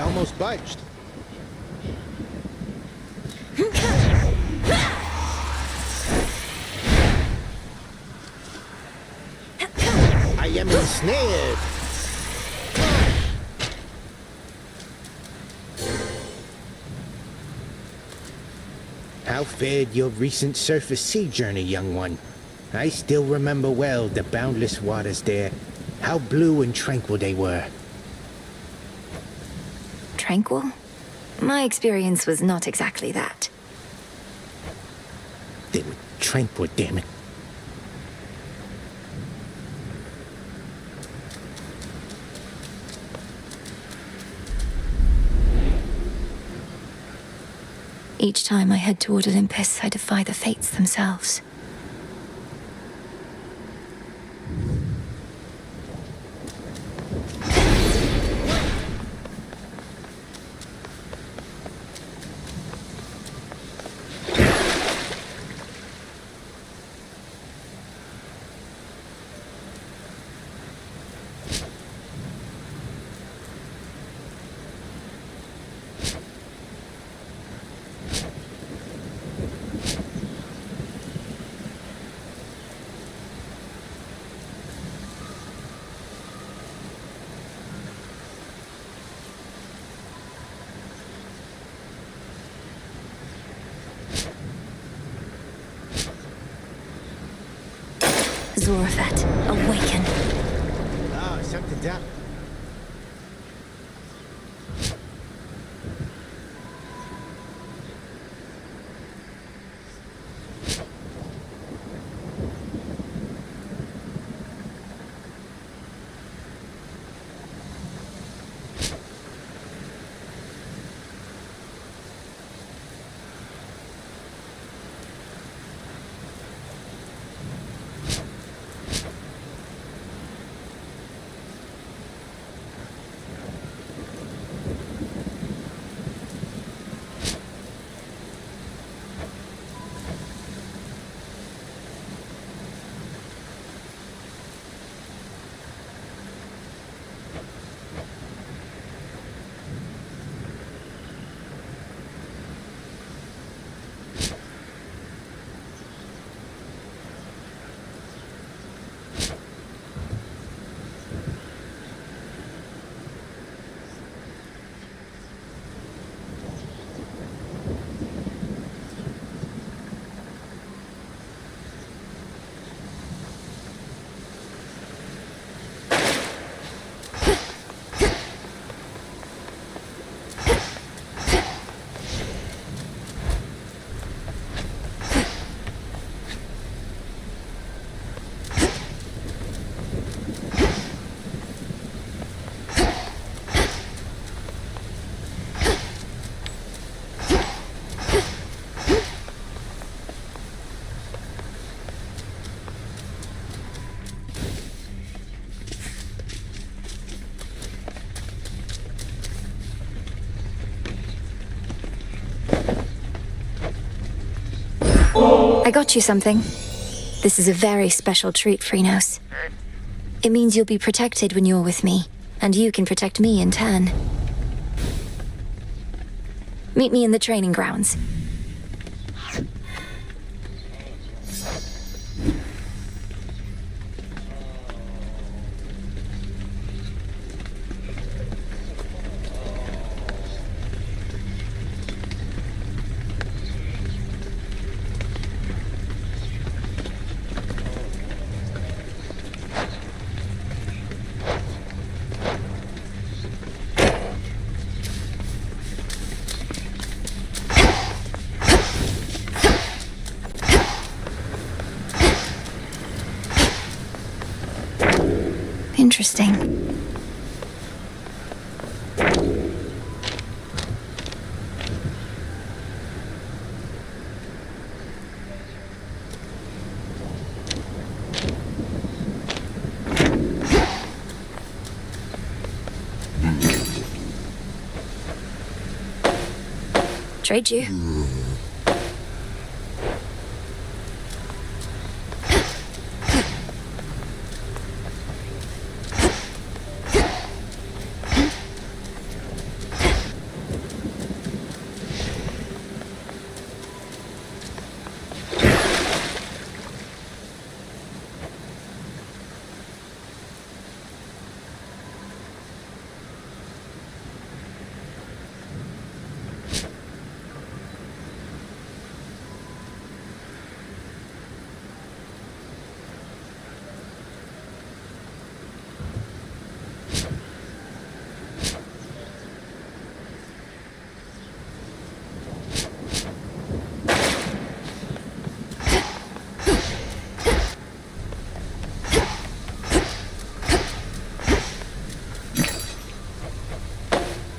Almost budged. I am ensnared. How fared your recent surface sea journey, young one? I still remember well the boundless waters there. How blue and tranquil they were. Tranquil? My experience was not exactly that. They were tranquil, damn it. Each time I head toward Olympus, I defy the fates themselves. Zorafet, awaken. Ah, something's up. I got you something. This is a very special treat, Phrynos. It means you'll be protected when you're with me, and you can protect me in turn. Meet me in the training grounds. Interesting. Trade you.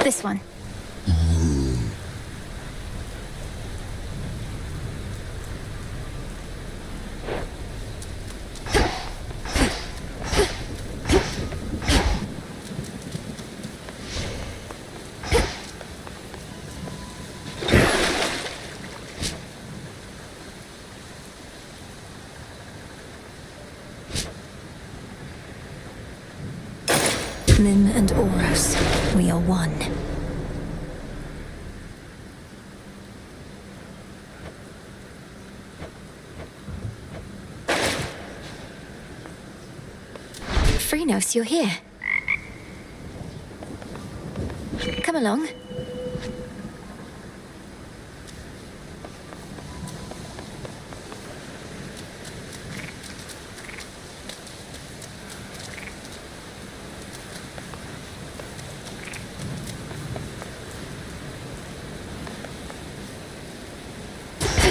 This one. Nim and Oros, we are one. Freenos, you're here. Come along.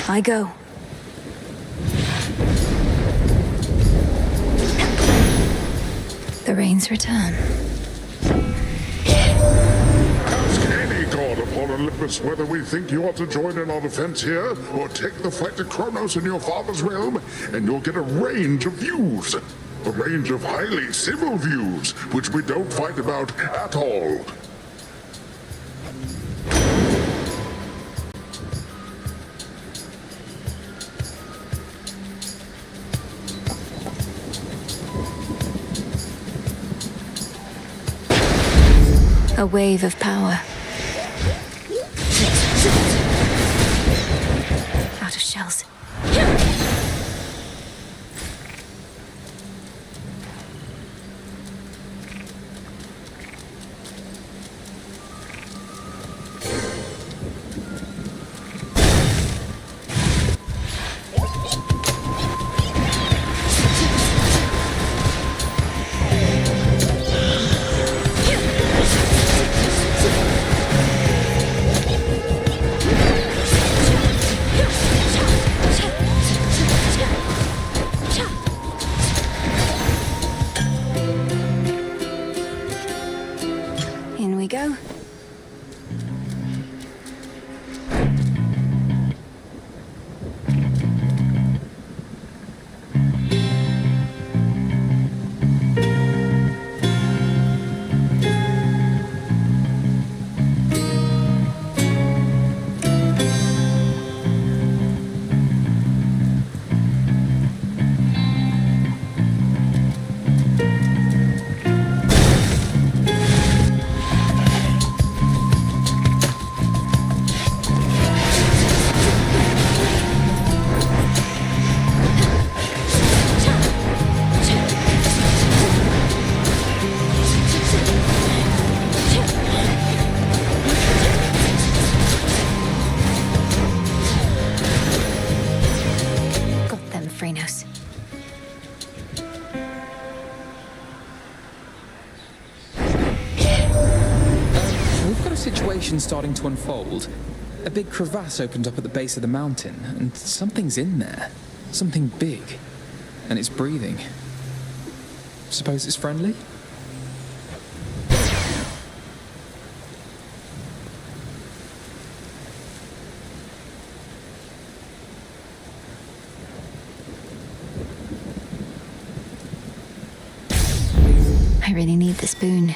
I go. The rains return. Ask any god upon Olympus whether we think you ought to join in our defense here, or take the fight to Kronos in your father's realm, and you'll get a range of views. A range of highly civil views, which we don't fight about at all. A wave of power. Out of shells. In we go. Freenos. We've got a situation starting to unfold. A big crevasse opened up at the base of the mountain, and something's in there. Something big. And it's breathing. Suppose it's friendly? I really need this boon.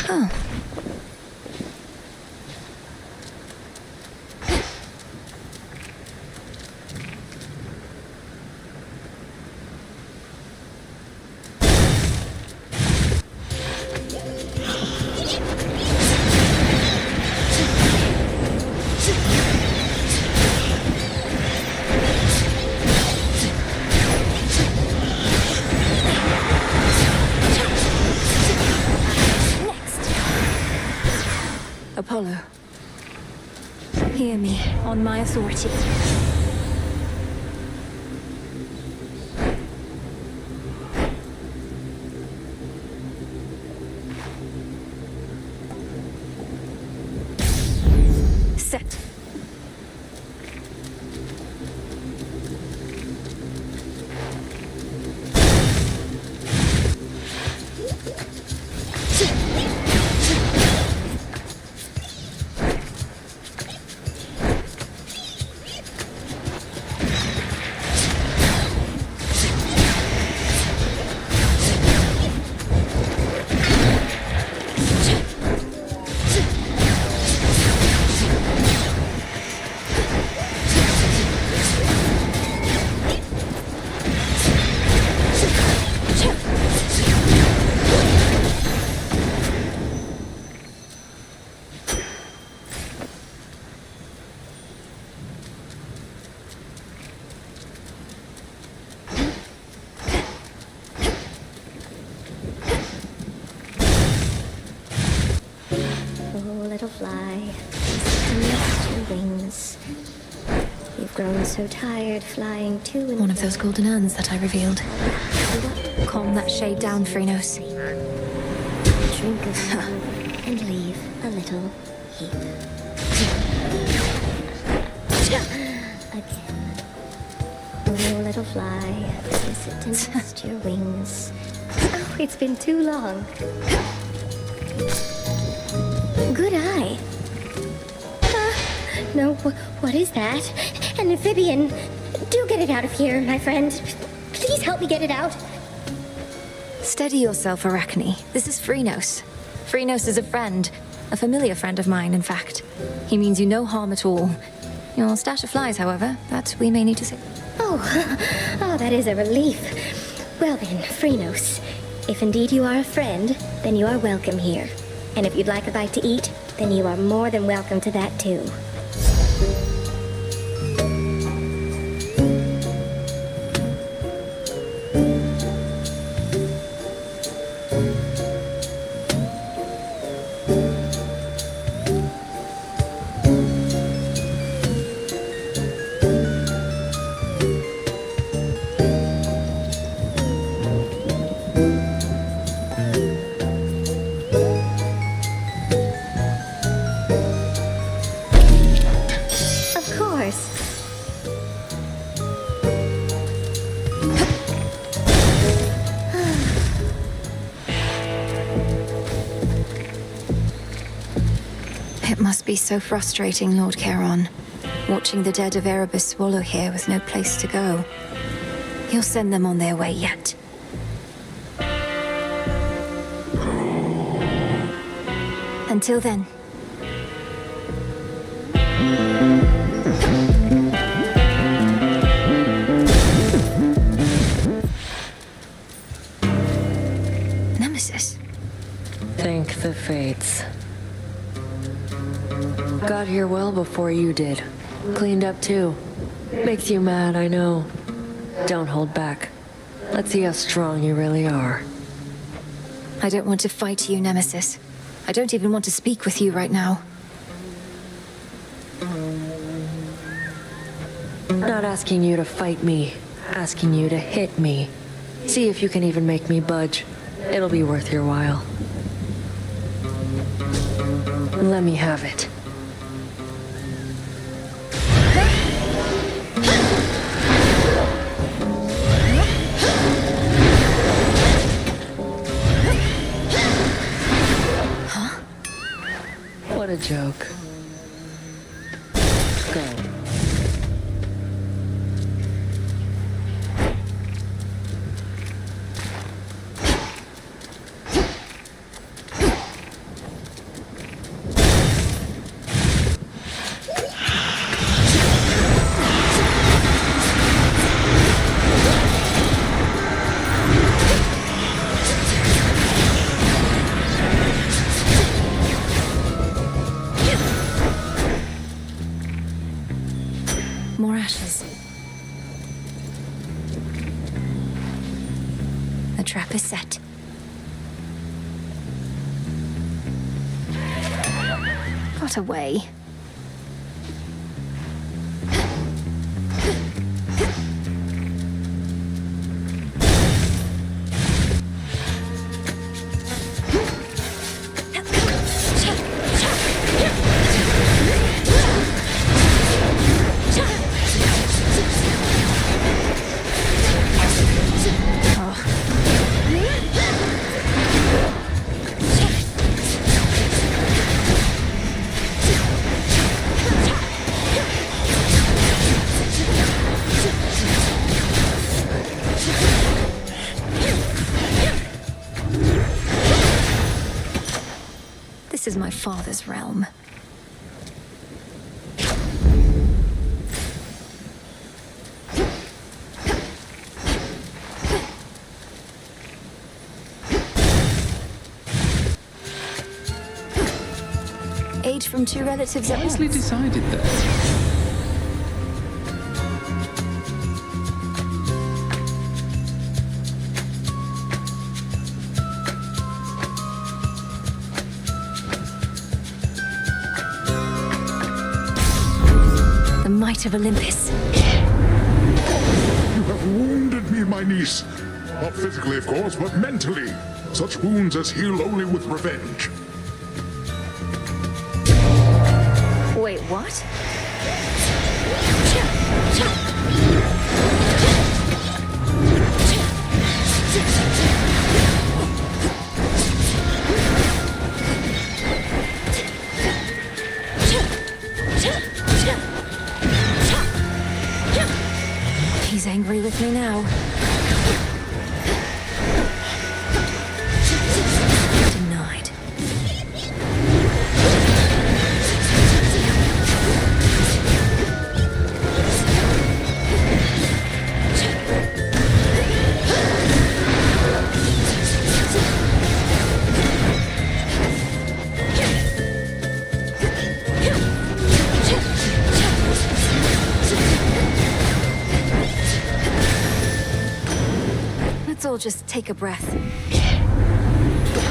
Oh. Apollo, hear me on my authority. Set. Little fly, lift your wings. You've grown so tired flying to and One of those golden urns that I revealed. Calm that shade down, Phrynos. Drink of love and leave a little heap. Again. Oh, little fly, visit and rest your wings. Oh, it's been too long. Good eye. No, what is that? An amphibian. Do get it out of here, my friend. Please help me get it out. Steady yourself, Arachne. This is Phrynos. Phrynos is a friend. A familiar friend of mine, in fact. He means you no harm at all. Your stash of flies, however, that we may need to see. Oh, that is a relief. Well then, Phrynos, if indeed you are a friend, then you are welcome here. And if you'd like a bite to eat, then you are more than welcome to that too. It must be so frustrating, Lord Charon, watching the dead of Erebus swallow here with no place to go. He'll send them on their way yet. Until then. Nemesis. Thank the fates. Got here well before you did. Cleaned up too. Makes you mad, I know. Don't hold back. Let's see how strong you really are. I don't want to fight you, Nemesis. I don't even want to speak with you right now. Not asking you to fight me. Asking you to hit me. See if you can even make me budge. It'll be worth your while. Let me have it. What a joke. Go. more ashes. The trap is set. Got away. This is my father's realm. Aid from two relatives at once. Nicely decided there. The might of Olympus. You have wounded me, my niece. Not physically, of course, but mentally. Such wounds as heal only with revenge. Wait, what? He's angry with me now. Denied. Let's all just take a breath.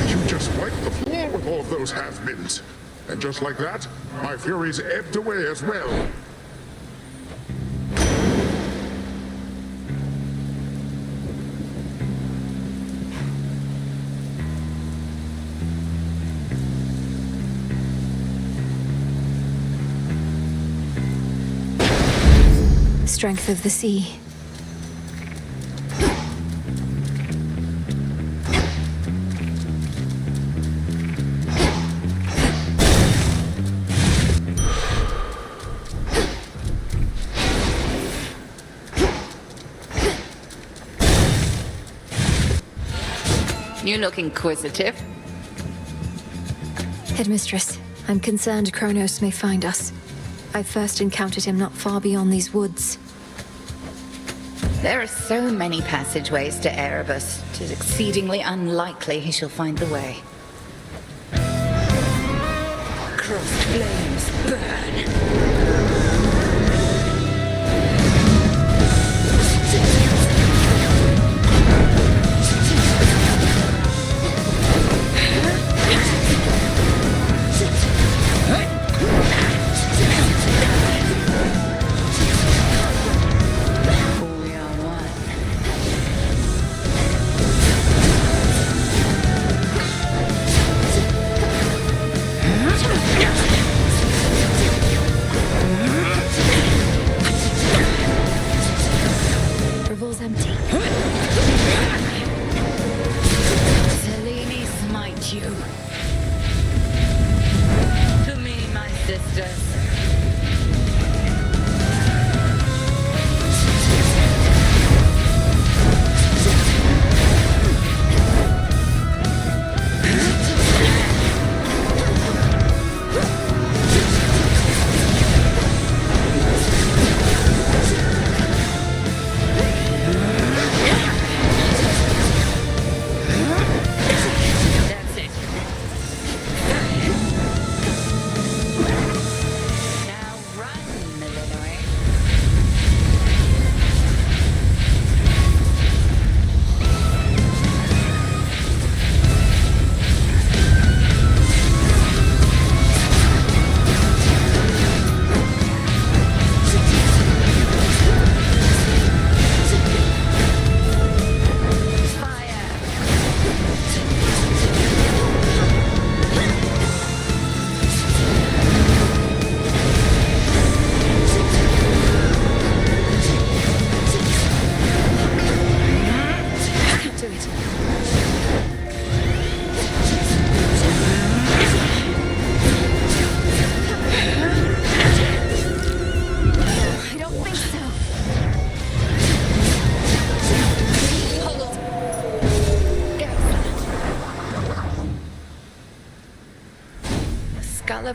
You just wiped the floor with all of those half-mins. And just like that, my furies ebbed away as well. Strength of the sea. You look inquisitive. Headmistress, I'm concerned Kronos may find us. I first encountered him not far beyond these woods. There are so many passageways to Erebus. 'Tis exceedingly unlikely he shall find the way. Crossed flames burn.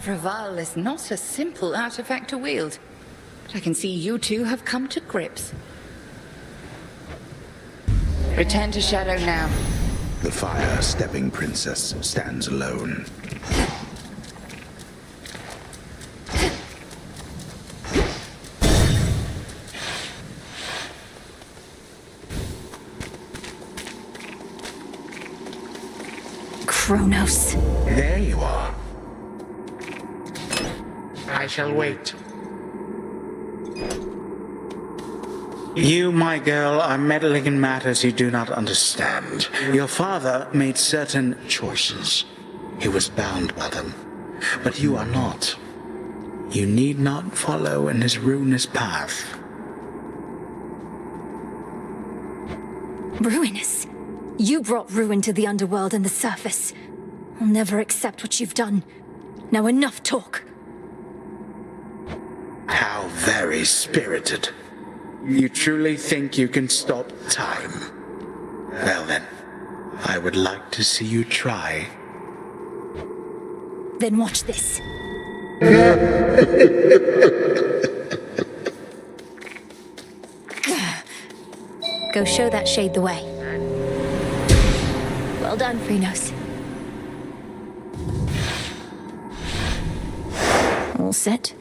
Raval is not a simple artifact to wield, but I can see you two have come to grips. Return to Shadow now. The fire-stepping princess stands alone. Kronos. There you are. I shall wait. You, my girl, are meddling in matters you do not understand. Your father made certain choices. He was bound by them. But you are not. You need not follow in his ruinous path. Ruinous? You brought ruin to the underworld and the surface. I'll never accept what you've done. Now enough talk. How very spirited. You truly think you can stop time? Well then, I would like to see you try. Then watch this. Go show that shade the way. Well done, Freenos. All set?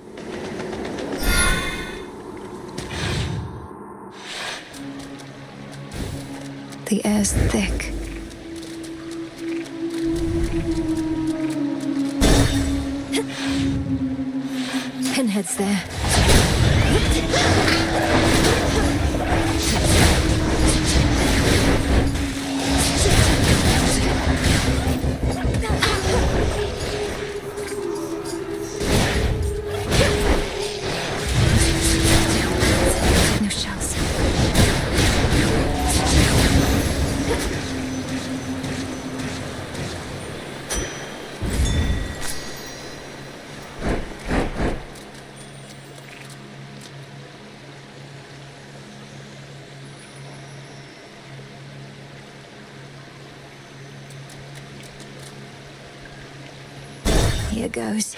The air's thick. Pinhead's there. No shells. Here goes.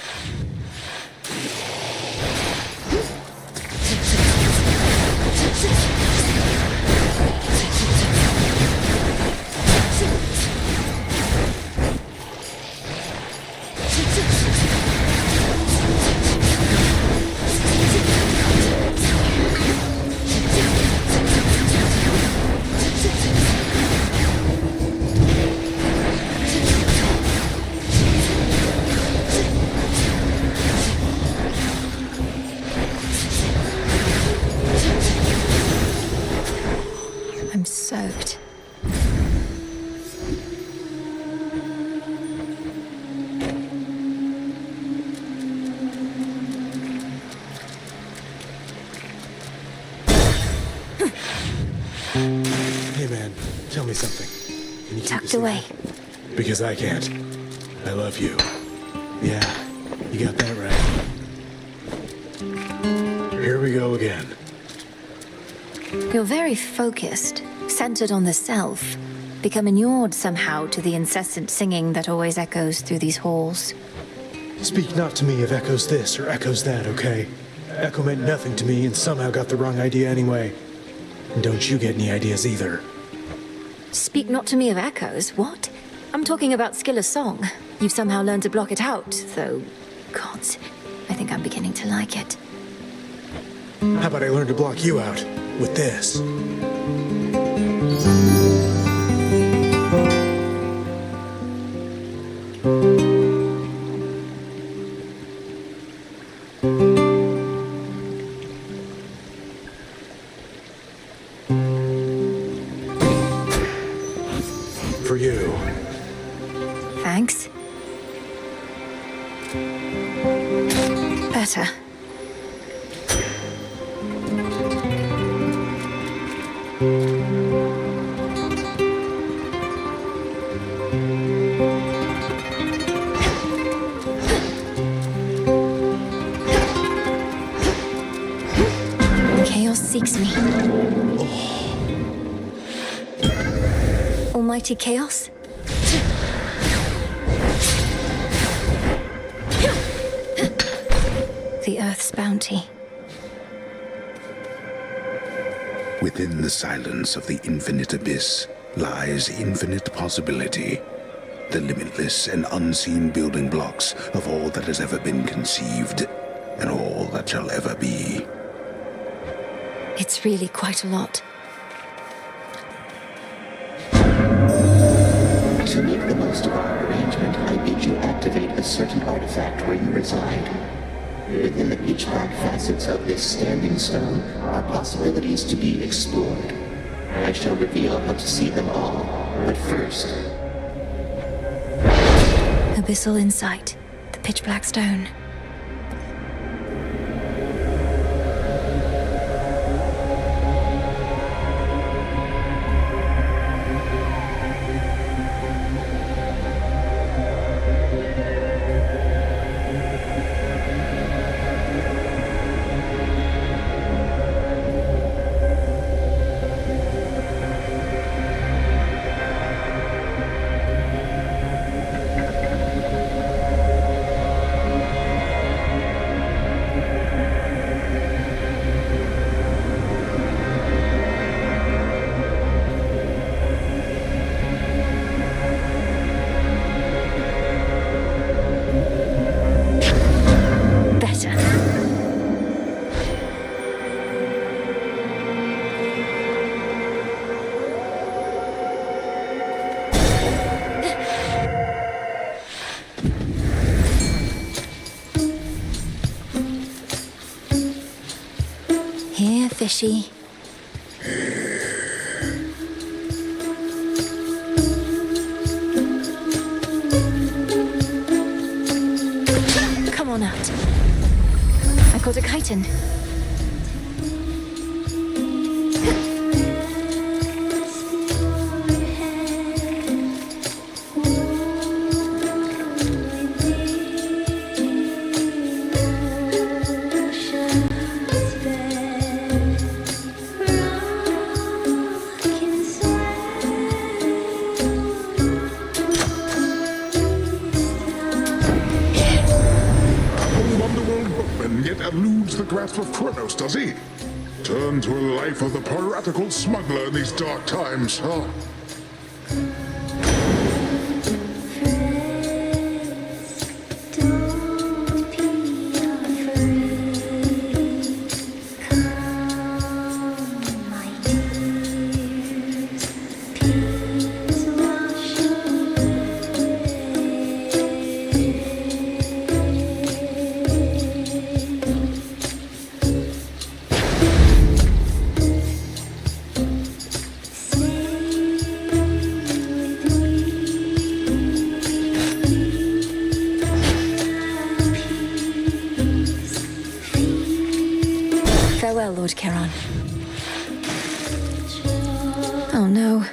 I'm soaked. Hey man, tell me something. Can you keep Tucked this away. Because I can't. I love you. Yeah, you got that right. Here we go again. You're very focused, centered on the self, become inured somehow to the incessant singing that always echoes through these halls. Speak not to me of echoes this or echoes that, okay? Echo meant nothing to me and somehow got the wrong idea anyway. And don't you get any ideas either. Speak not to me of echoes, what? I'm talking about skill of song. You've somehow learned to block it out, though, gods, I think I'm beginning to like it. How about I learn to block you out with this? For you. Thanks. Better. Chaos seeks me. Almighty Chaos? the Earth's bounty. Within the silence of the infinite abyss lies infinite possibility. The limitless and unseen building blocks of all that has ever been conceived, and all that shall ever be. It's really quite a lot. To make the most of our arrangement, I bid you activate a certain artifact where you reside. Within the pitch-black facets of this standing stone are possibilities to be explored. I shall reveal how to see them all, but first... Abyssal insight. The pitch black stone. Here, fishy. Come on out. I caught a chitin. The grasp of Kronos, does he? Turn to a life of the piratical smuggler in these dark times, huh? Farewell, Lord Charon. Oh no.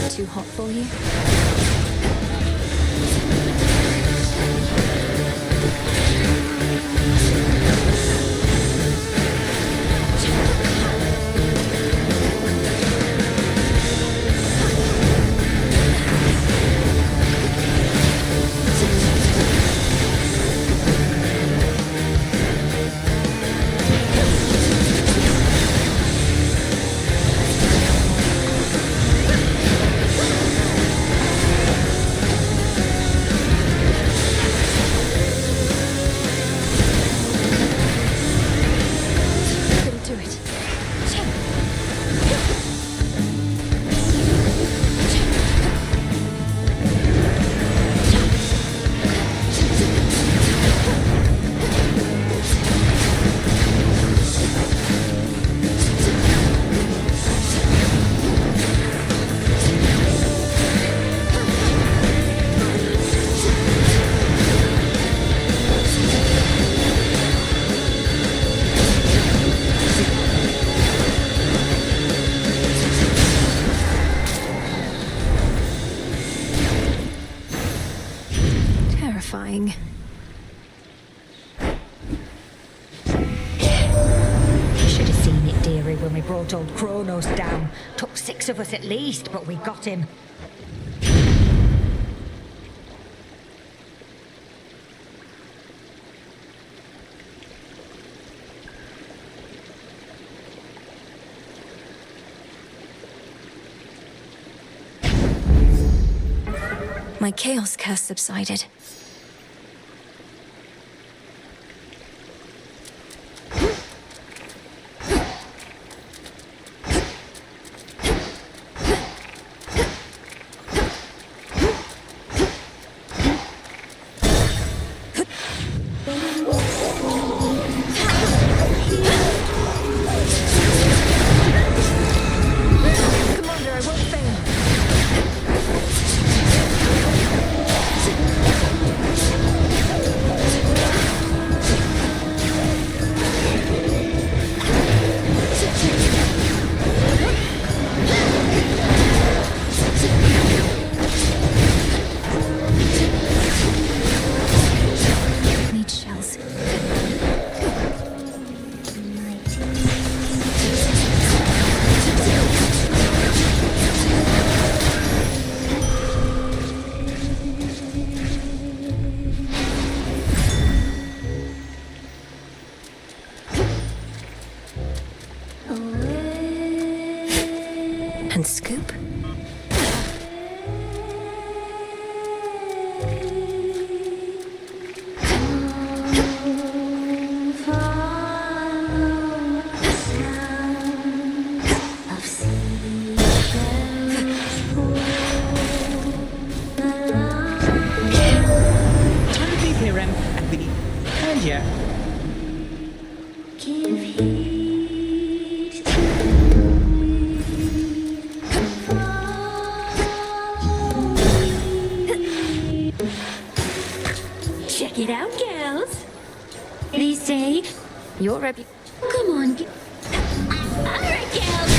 Too hot for you? terrifying. You should have seen it, dearie, when we brought old Kronos down. Took 6 of us at least, but we got him. My chaos curse subsided. Commander, I won't fail. Need shells. And scoop. Time to leave here, Rem, and we... And yeah. Check it out, girls. They say your Come on. All right, girls.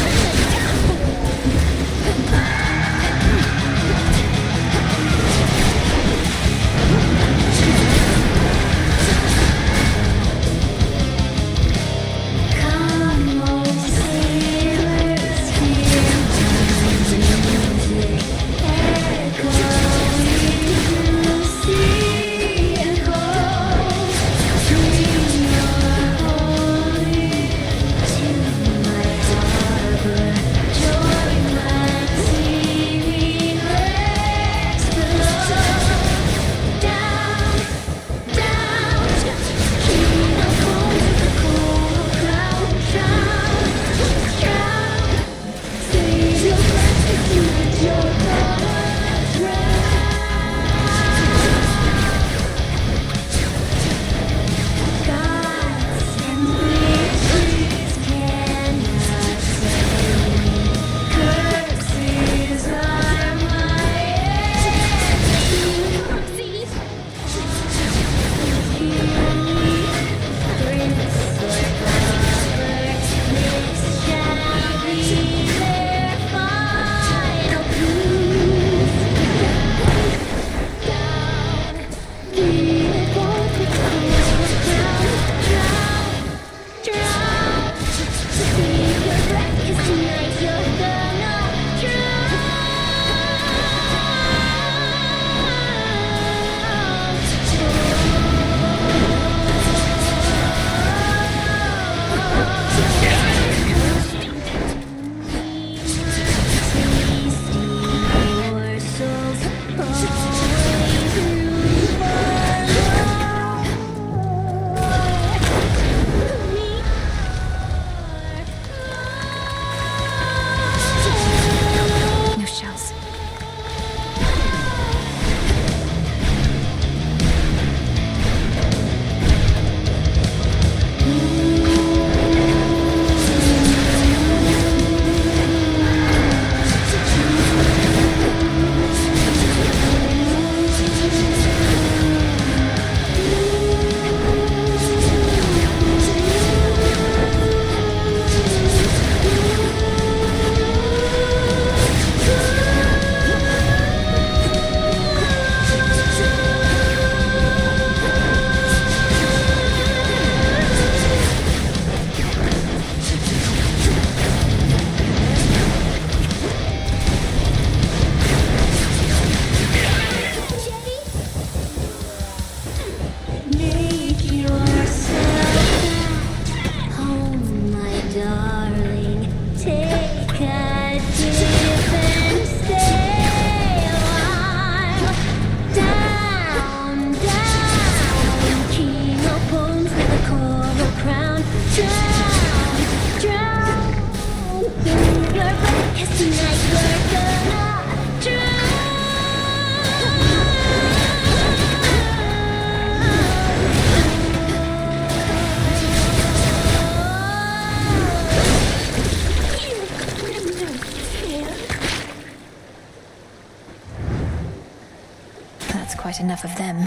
That's quite enough of them.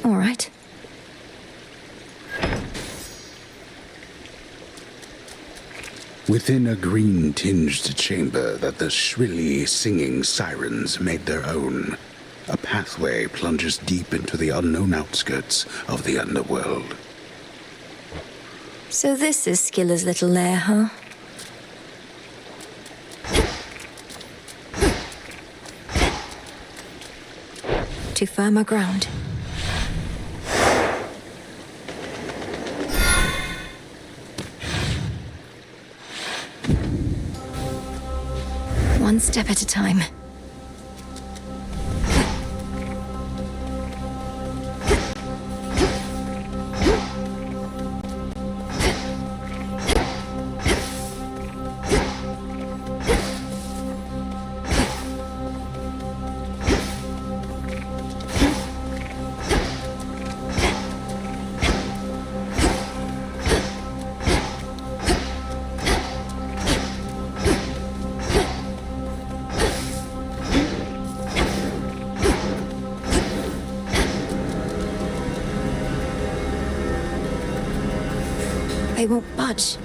All right. Within a green-tinged chamber that the shrilly singing sirens made their own, a pathway plunges deep into the unknown outskirts of the underworld. So this is Skiller's little lair, huh? To firmer ground. One step at a time. They won't budge.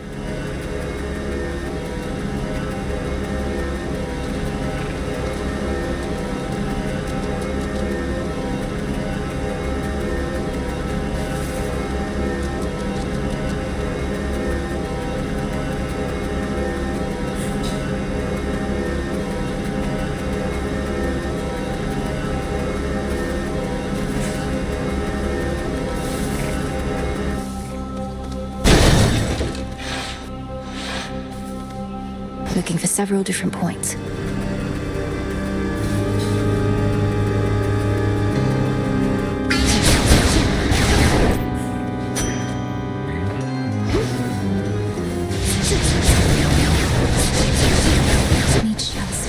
Looking for several different points. Need shells.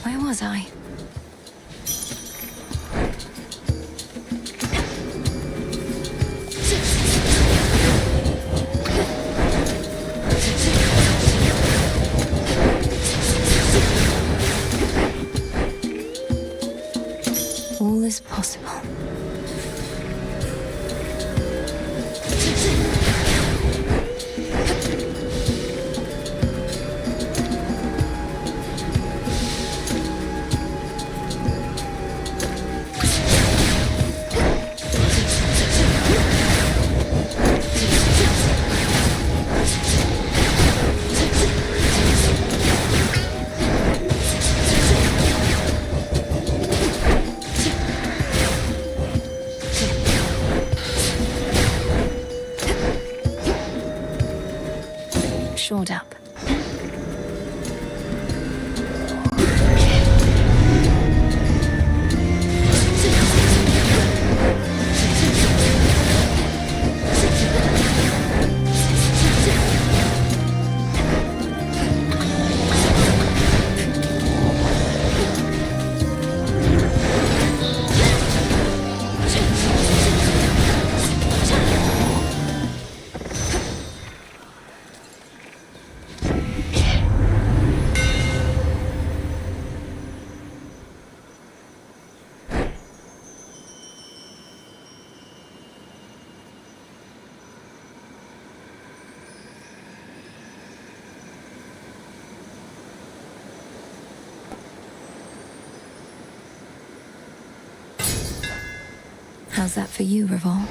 Where was I? All is possible. Shored up. How's that for you, Revol?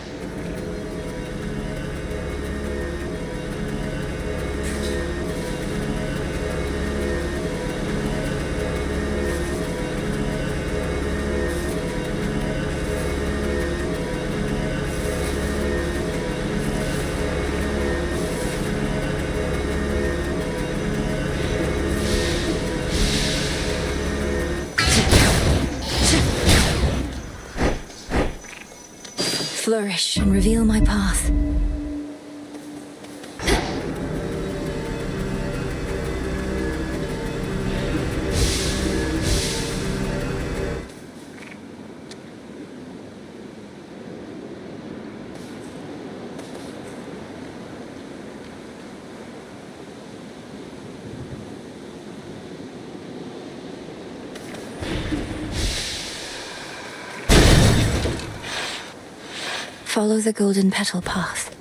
Flourish and reveal my path. Follow the golden petal path.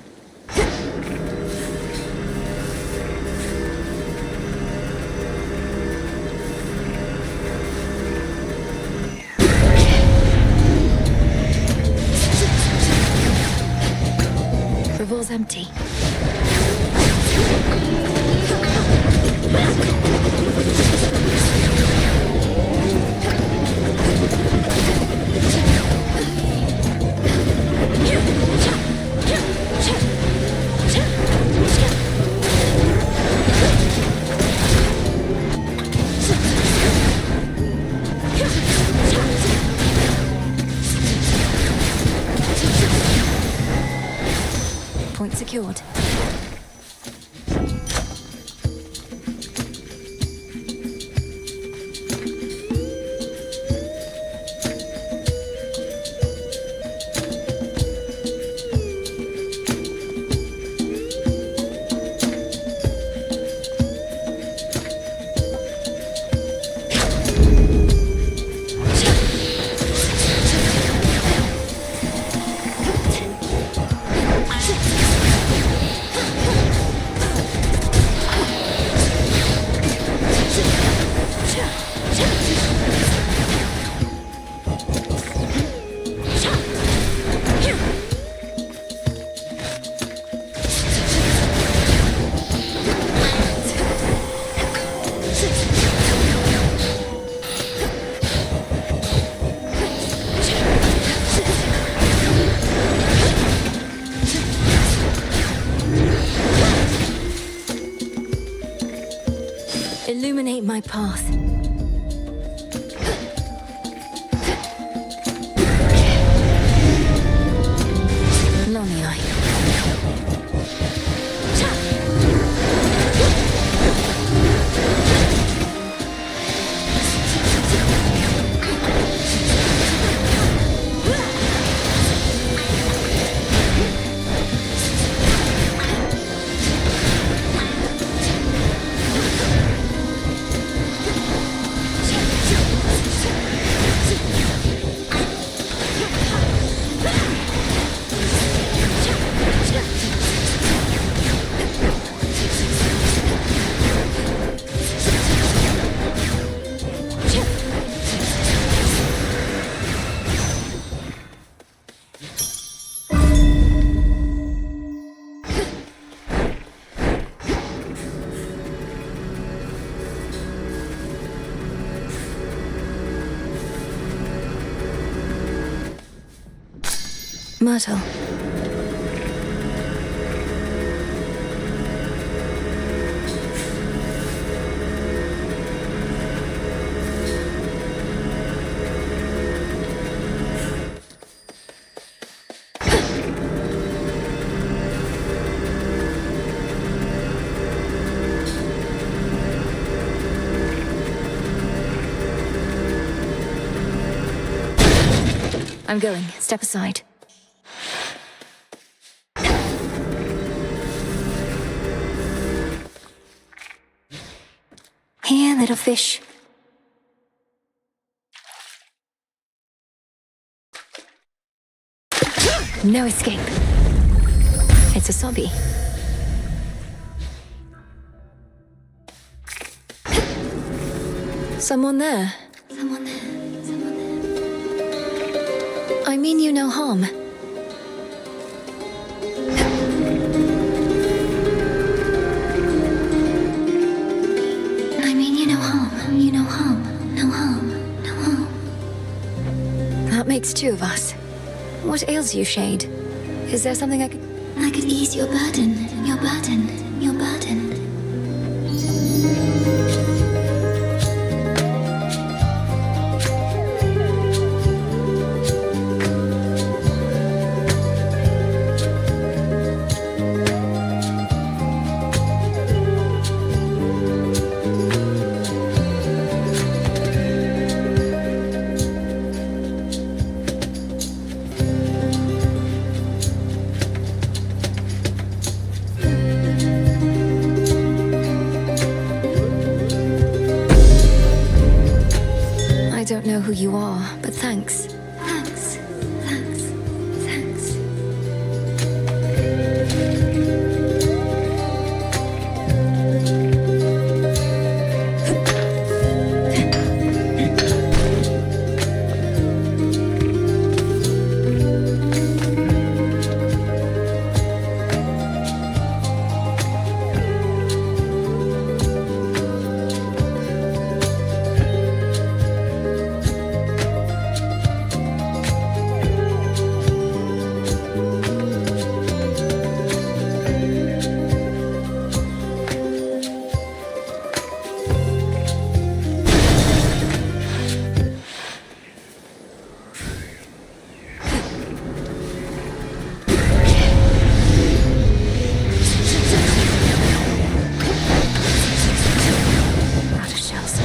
Revol's empty. Point secured. Illuminate my path. Lonnie-eye. Myrtle. I'm going. Step aside. Here, little fish. No escape. It's a sobby. Someone there. I mean you no harm. two of us. What ails you, Shade? Is there something I could ease your burden, your burden, your burden? I don't know who you are, but thanks. Thanks. Thanks. Thanks. Out of shells.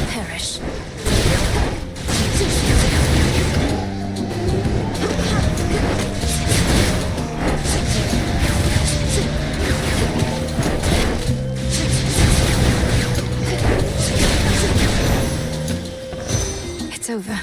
Perish. It's over.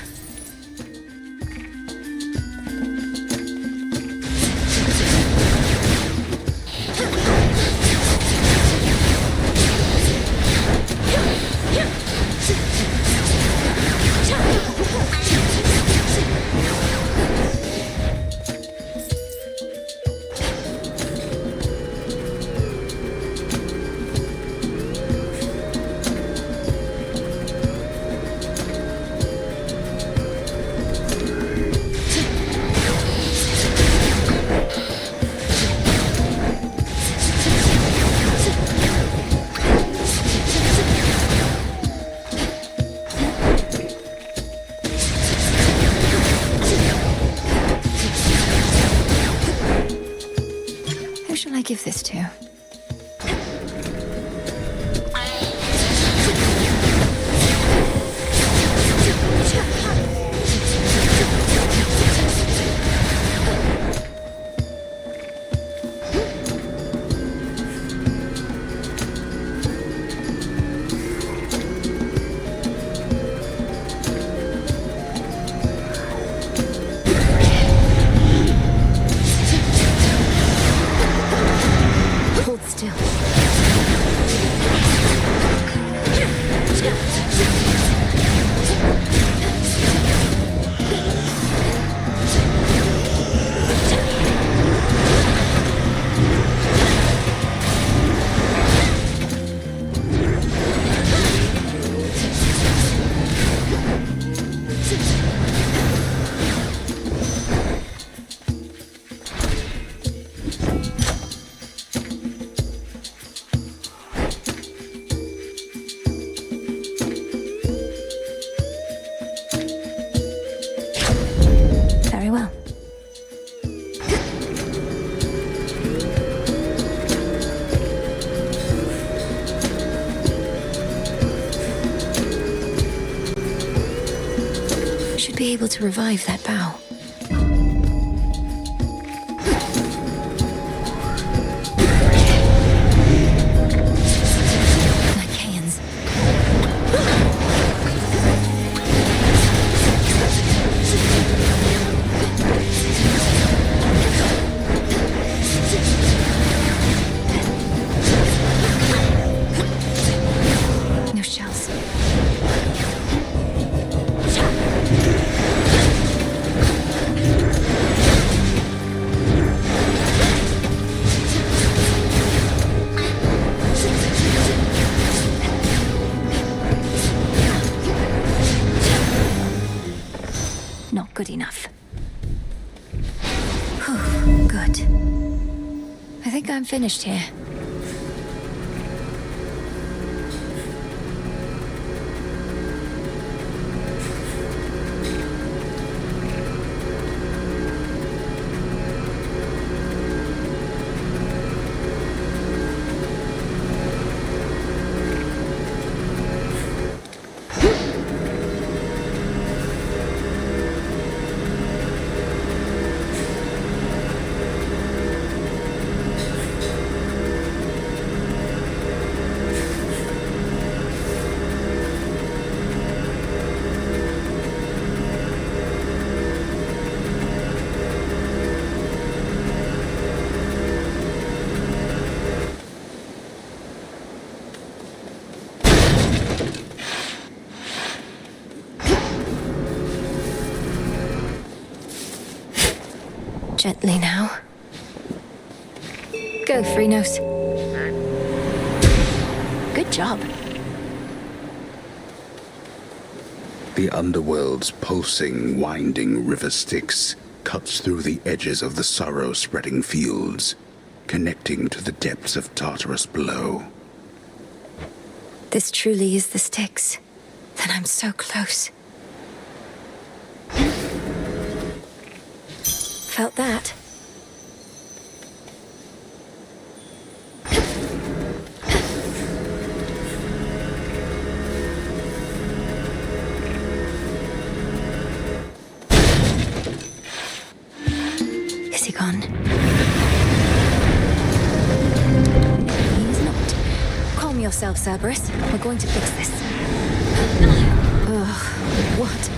Who shall I give this to? Hold still. Very well. Should be able to revive that bow. Lycaeans. No shells. think I'm finished here. Gently now. Go, Freenos. Good job. The underworld's pulsing, winding river Styx cuts through the edges of the sorrow-spreading fields, connecting to the depths of Tartarus below. This truly is the Styx. Then I'm so close. Felt that? Is he gone? He's not. Calm yourself, Cerberus. We're going to fix this. Ugh, what?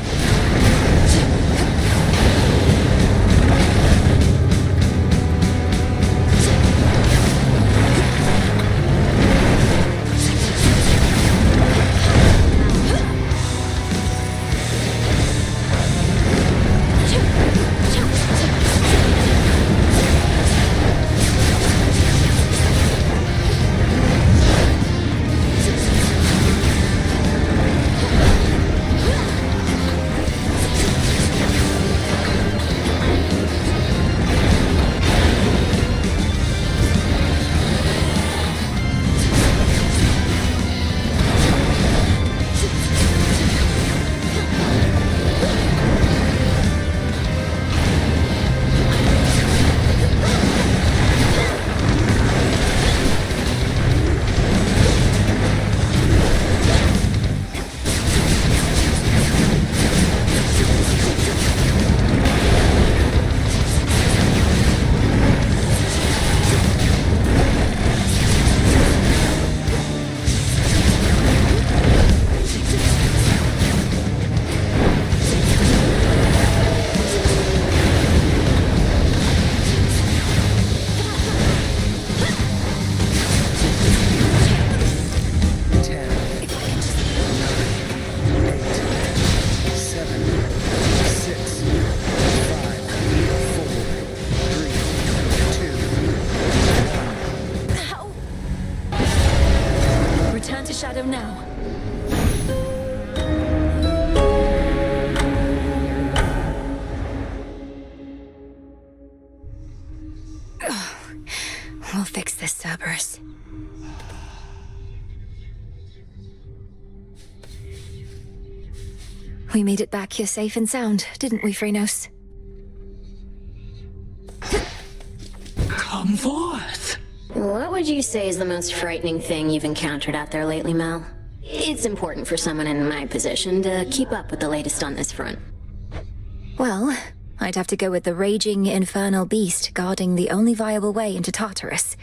Now. We'll fix this, Cerberus. We made it back here safe and sound, didn't we, Freenos? Come forth. What would you say is the most frightening thing you've encountered out there lately, Mel? It's important for someone in my position to keep up with the latest on this front. Well, I'd have to go with the raging infernal beast guarding the only viable way into Tartarus.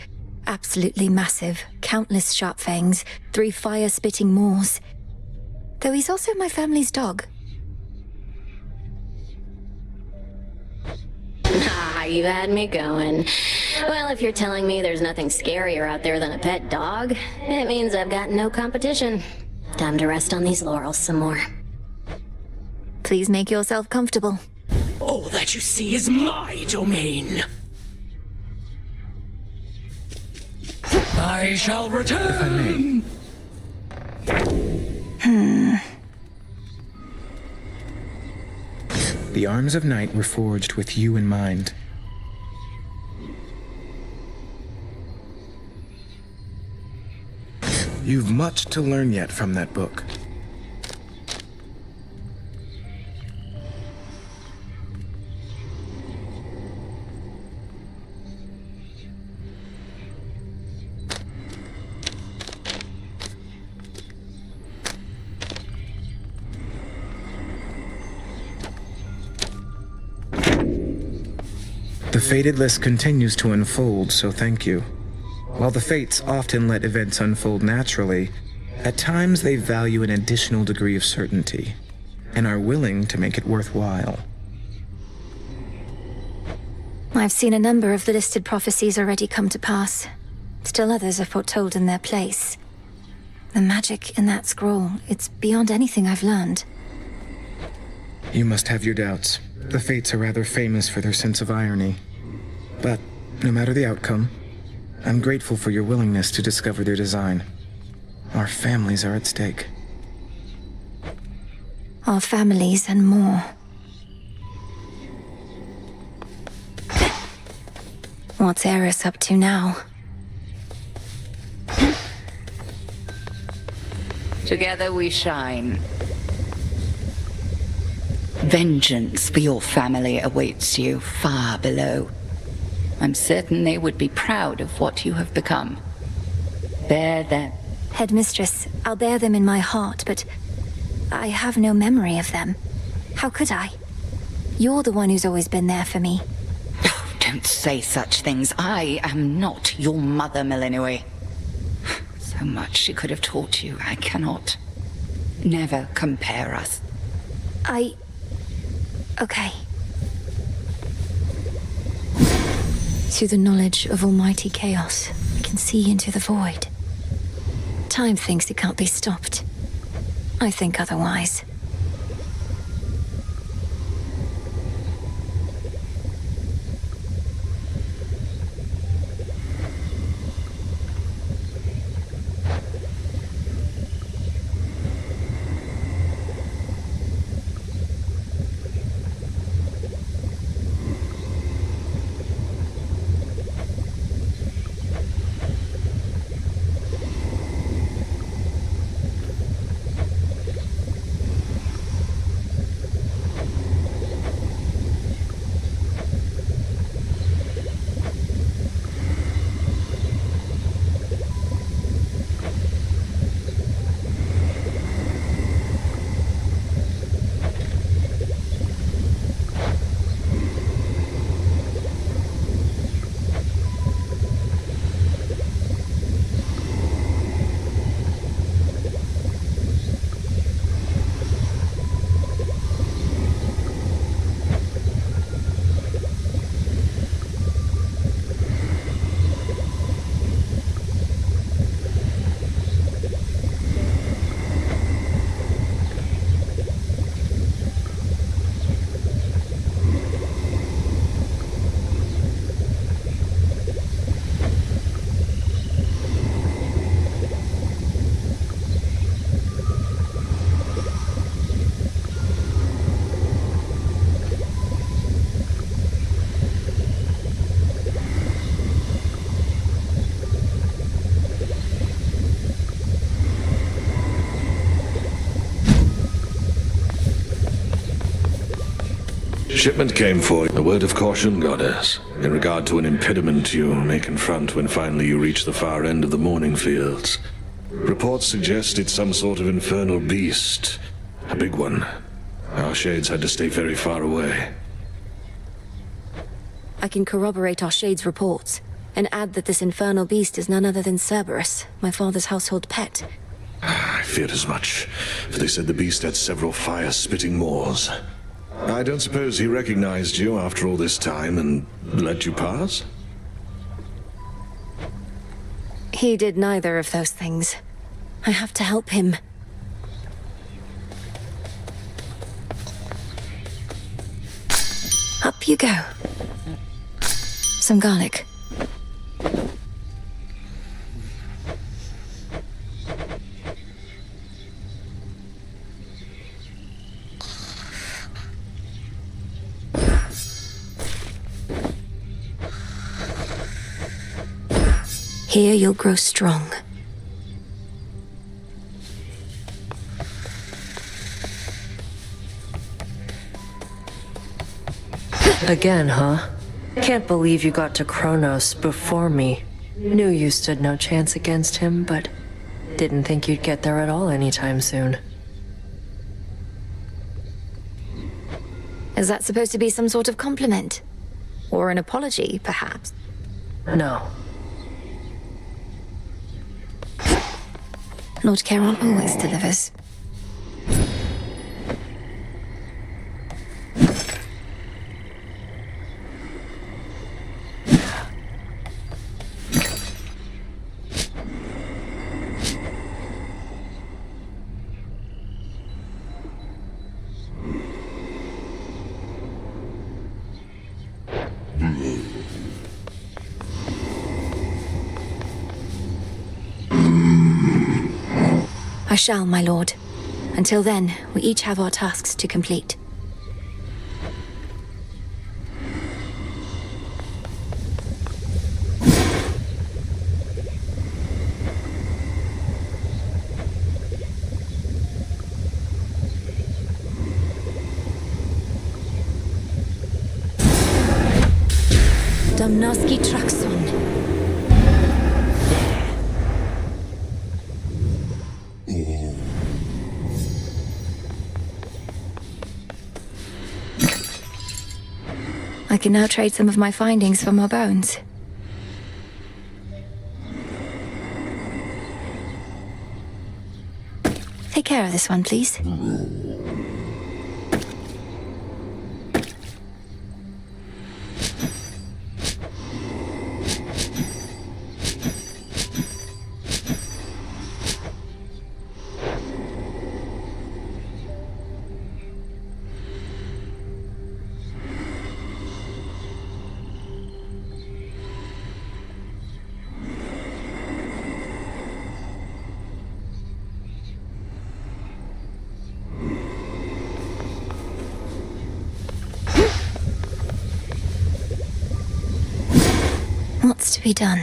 Absolutely massive, countless sharp fangs, 3 fire-spitting maws. Though he's also my family's dog. Ah, you had me going. Well, if you're telling me there's nothing scarier out there than a pet dog, it means I've got no competition. Time to rest on these laurels some more. Please make yourself comfortable. All that you see is my domain. I shall return. The arms of night were forged with you in mind. You've much to learn yet from that book. The fated list continues to unfold, so thank you. While the fates often let events unfold naturally, at times they value an additional degree of certainty, and are willing to make it worthwhile. I've seen a number of the listed prophecies already come to pass. Still others are foretold in their place. The magic in that scroll, it's beyond anything I've learned. You must have your doubts. The fates are rather famous for their sense of irony. But, no matter the outcome, I'm grateful for your willingness to discover their design. Our families are at stake. Our families and more. What's Eris up to now? Together we shine. Vengeance for your family awaits you far below. I'm certain they would be proud of what you have become. Bear them. Headmistress, I'll bear them in my heart, but I have no memory of them. How could I? You're the one who's always been there for me. Oh, don't say such things. I am not your mother, Millennium. So much she could have taught you. I cannot. Never compare us. Okay. Through the knowledge of almighty chaos, I can see into the void. Time thinks it can't be stopped. I think otherwise. Shipment came for you. A word of caution, Goddess, in regard to an impediment you may confront when finally you reach the far end of the morning fields. Reports suggest it's some sort of infernal beast. A big one. Our shades had to stay very far away. I can corroborate our Shade's reports, and add that this infernal beast is none other than Cerberus, my father's household pet. I feared as much, for they said the beast had several fire-spitting maws. I don't suppose he recognized you after all this time and let you pass? He did neither of those things. I have to help him. Up you go. Some garlic. Here you'll grow strong. Again, huh? Can't believe you got to Kronos before me. Knew you stood no chance against him, but didn't think you'd get there at all anytime soon. Is that supposed to be some sort of compliment? Or an apology, perhaps? No. Lord Charon always delivers. I shall, my lord. Until then, we each have our tasks to complete. Damnaski Traxon. I can now trade some of my findings for more bones. Take care of this one, please. What's to be done?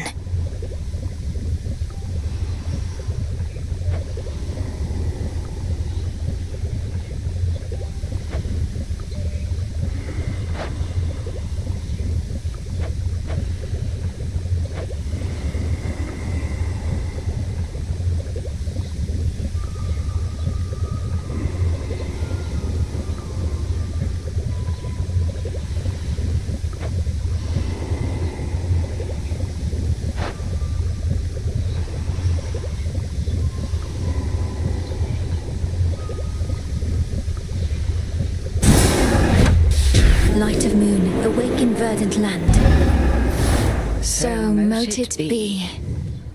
Light of moon, awaken verdant land. So mote it be.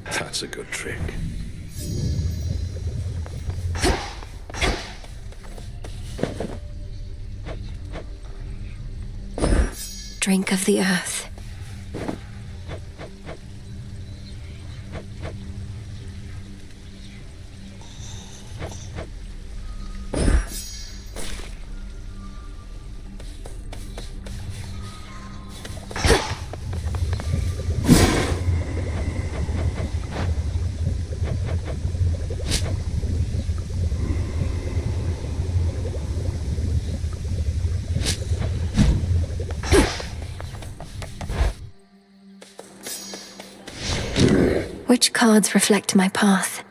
That's a good trick. Drink of the earth. Which cards reflect my path?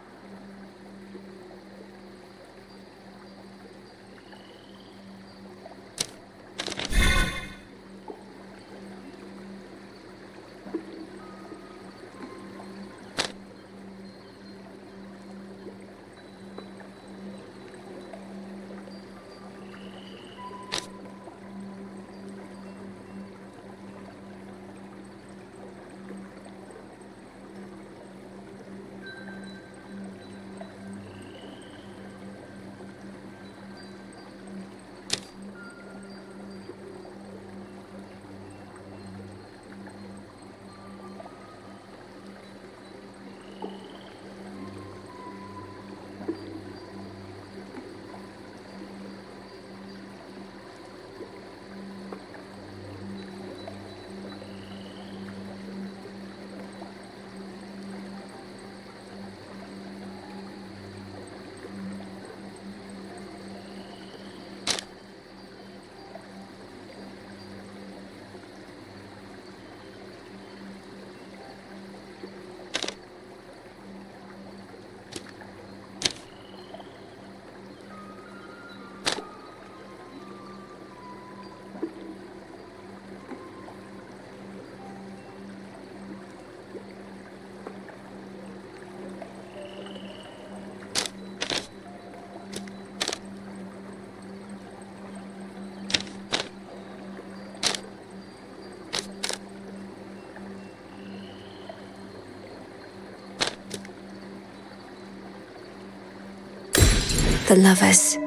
the lovers.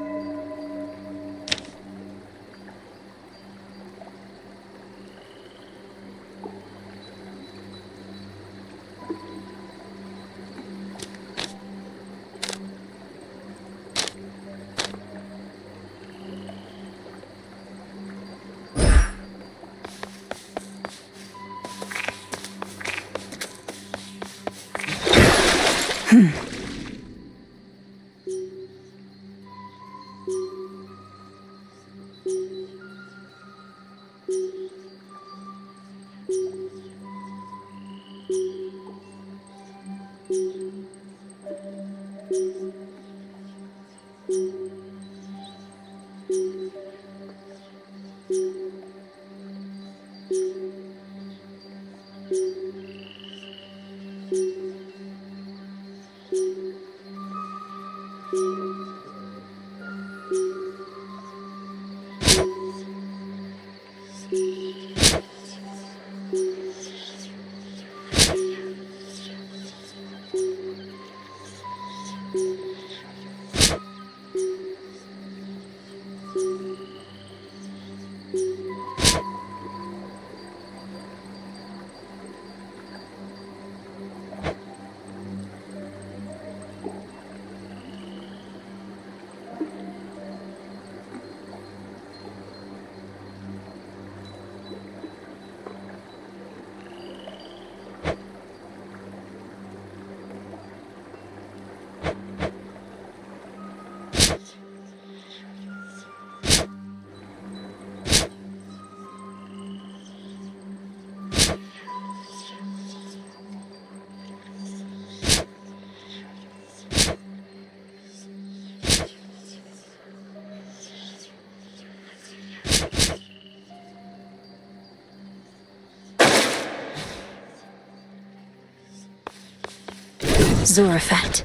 Zorafat.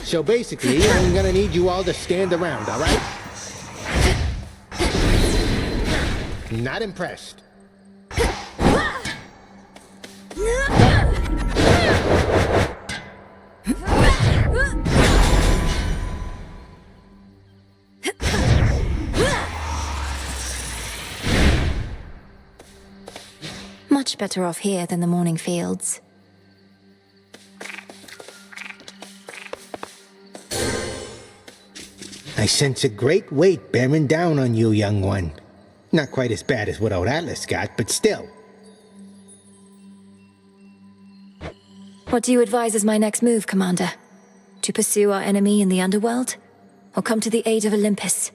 So basically, I'm gonna need you all to stand around, alright? Not impressed. Much better off here than the morning fields. I sense a great weight bearing down on you, young one. Not quite as bad as what old Atlas got, but still. What do you advise as my next move, Commander? To pursue our enemy in the underworld? Or come to the aid of Olympus?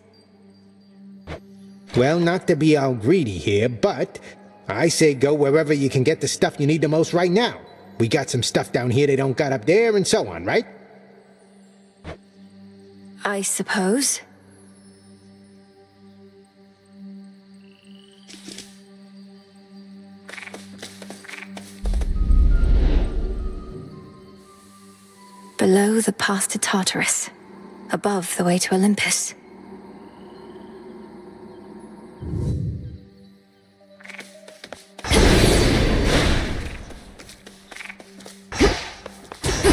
Well, not to be all greedy here, but I say go wherever you can get the stuff you need the most right now. We got some stuff down here they don't got up there, and so on, right? I suppose. Below, the path to Tartarus. Above, the way to Olympus.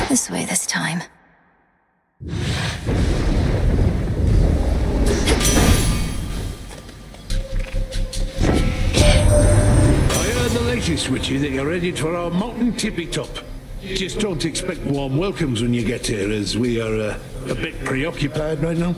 This way this time. I heard the latest, Witchy, that you're headed for our mountain tippy top. Just don't expect warm welcomes when you get here, as we are a bit preoccupied right now.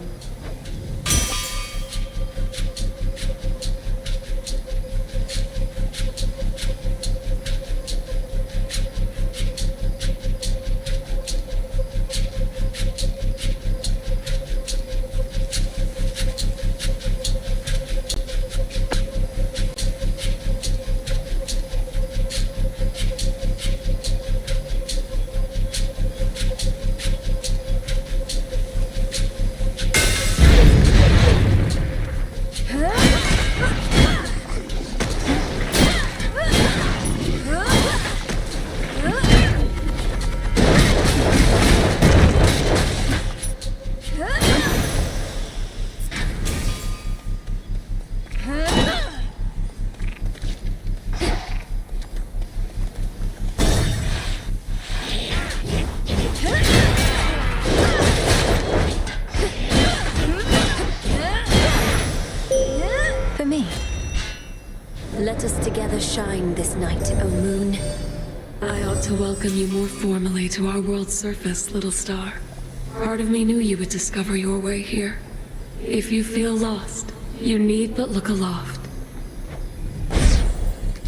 Let us together shine this night, O moon. I ought to welcome you more formally to our world's surface, little star. Part of me knew you would discover your way here. If you feel lost, you need but look aloft.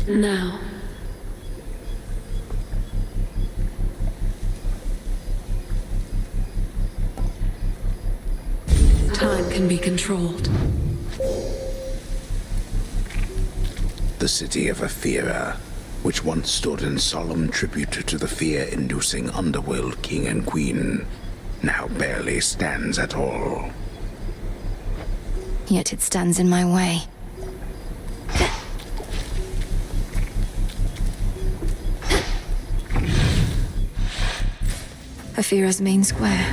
Now. Time can be controlled. The city of Athera, which once stood in solemn tribute to the fear-inducing underworld king and queen, now barely stands at all. Yet it stands in my way. Athera's main square.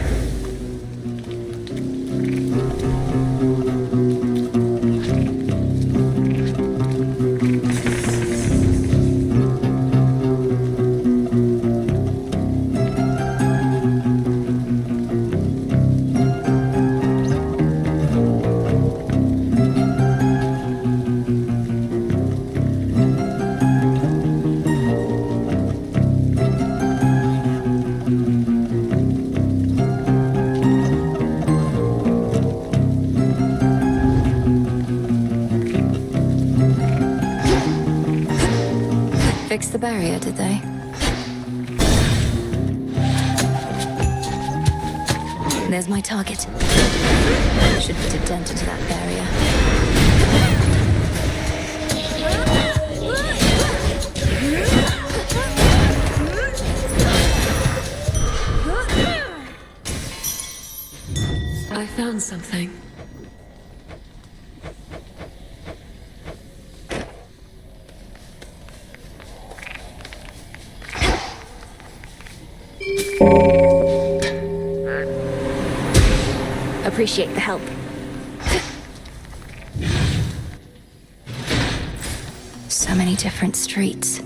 Fixed the barrier, did they? There's my target. Should put a dent into that barrier. I found something. Appreciate the help. So many different streets.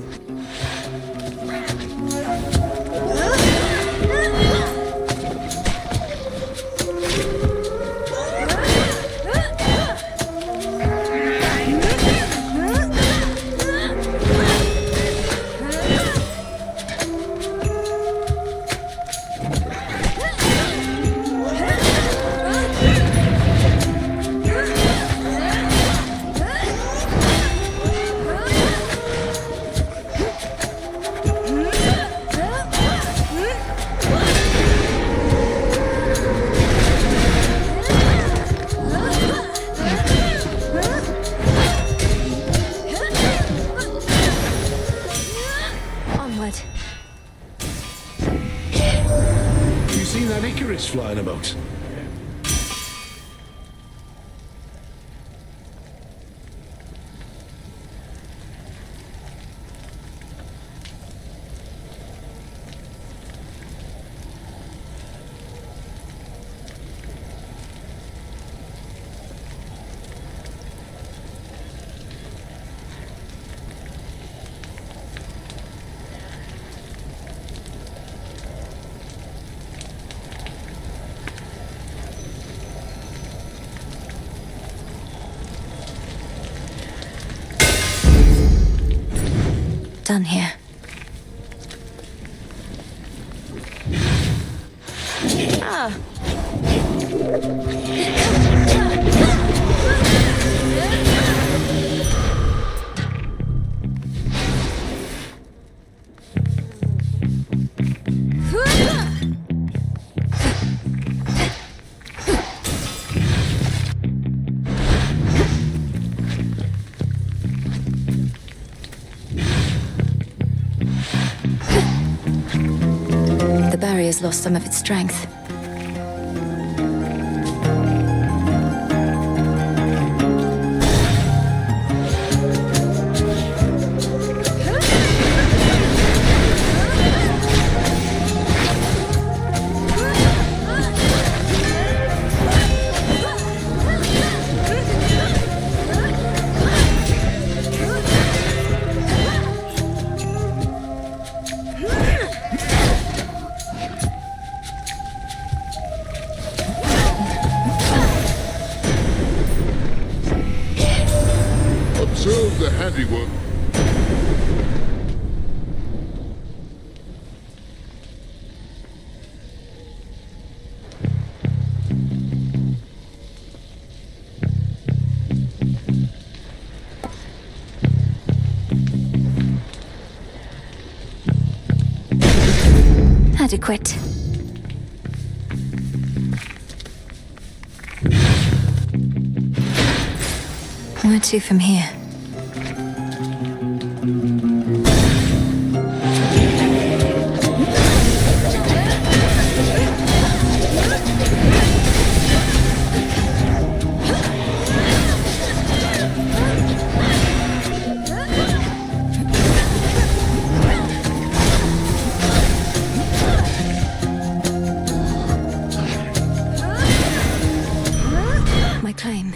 Flying about. Done here. Ah. The barrier's lost some of its strength. Observe the handiwork. Adequate. Where to from here? My claim.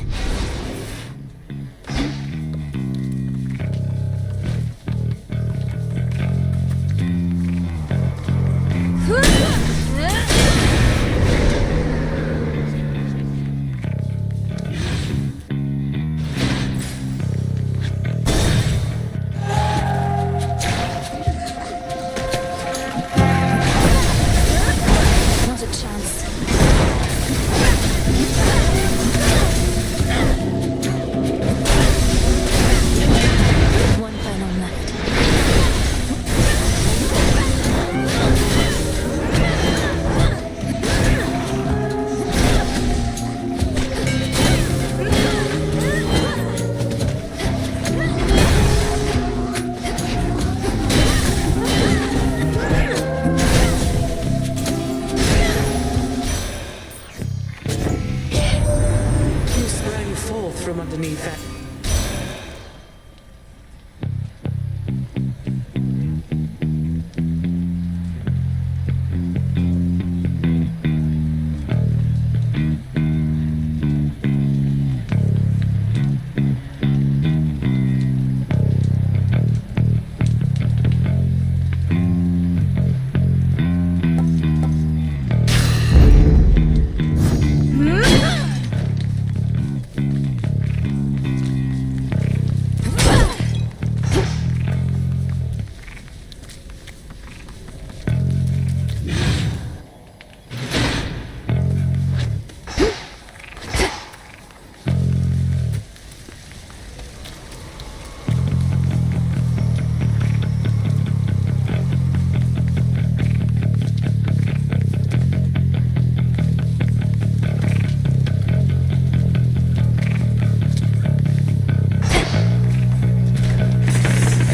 Not a chance. One burn-on left. You sprang forth from underneath that.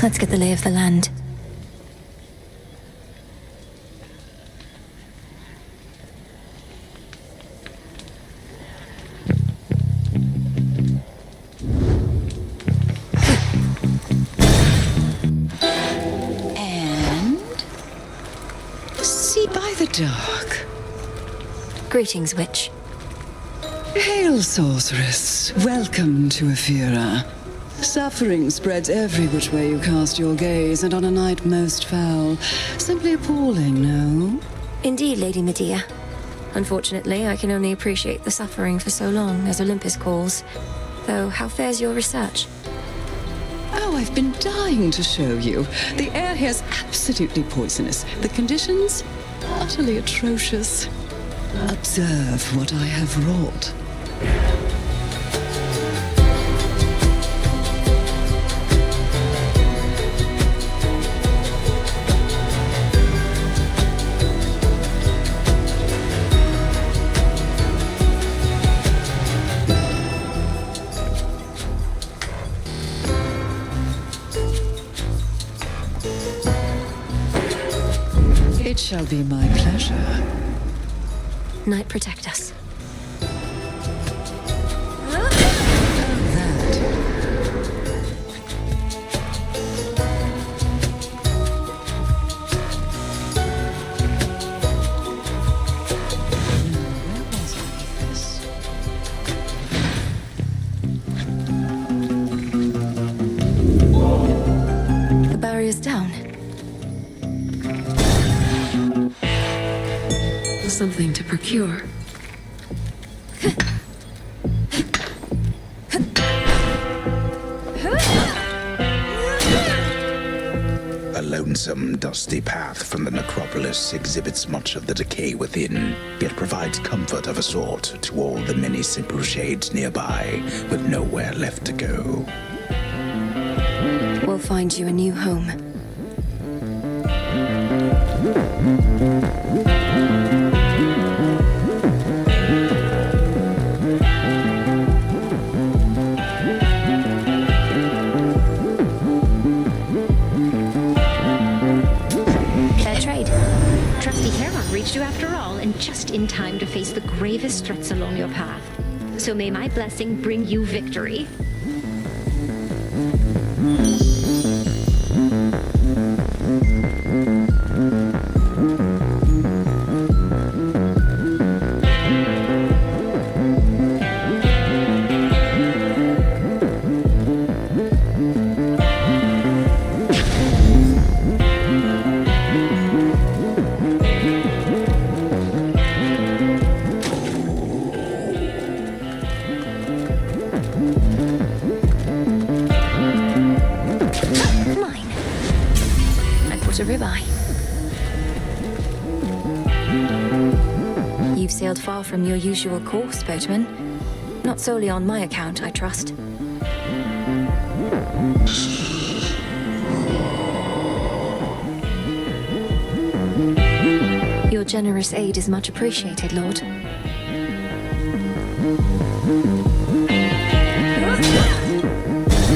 Let's get the lay of the land. And see by the dark. Greetings, witch. Hail, sorceress. Welcome to Ephira. Suffering spreads every which way you cast your gaze, and on a night most foul. Simply appalling, no? Indeed, Lady Medea. Unfortunately, I can only appreciate the suffering for so long, as Olympus calls. Though, how fares your research? Oh, I've been dying to show you. The air here's absolutely poisonous. The conditions? Utterly atrocious. Observe what I have wrought. It shall be my pleasure. Night protect us. The barrier's down. Something to procure. lonesome, dusty path from the necropolis exhibits much of the decay within, yet provides comfort of a sort to all the many simple shades nearby, with nowhere left to go. We'll find you a new home. Fair trade. Trusty Heron reached you after all, and just in time to face the gravest threats along your path. So may my blessing bring you victory. A ribeye. You've sailed far from your usual course, boatman. Not solely on my account, I trust. Your generous aid is much appreciated, Lord.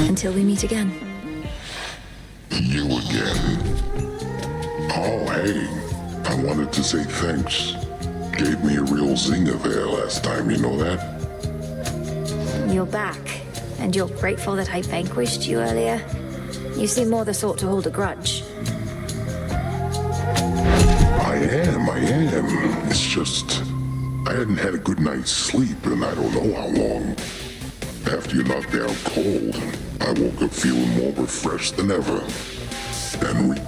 Until we meet again. You again. Oh, hey. I wanted to say thanks. Gave me a real zinger there last time, you know that? You're back, and you're grateful that I vanquished you earlier. You seem more the sort to hold a grudge. I am. It's just, I hadn't had a good night's sleep in I don't know how long. After you knocked me out cold, I woke up feeling more refreshed than ever. And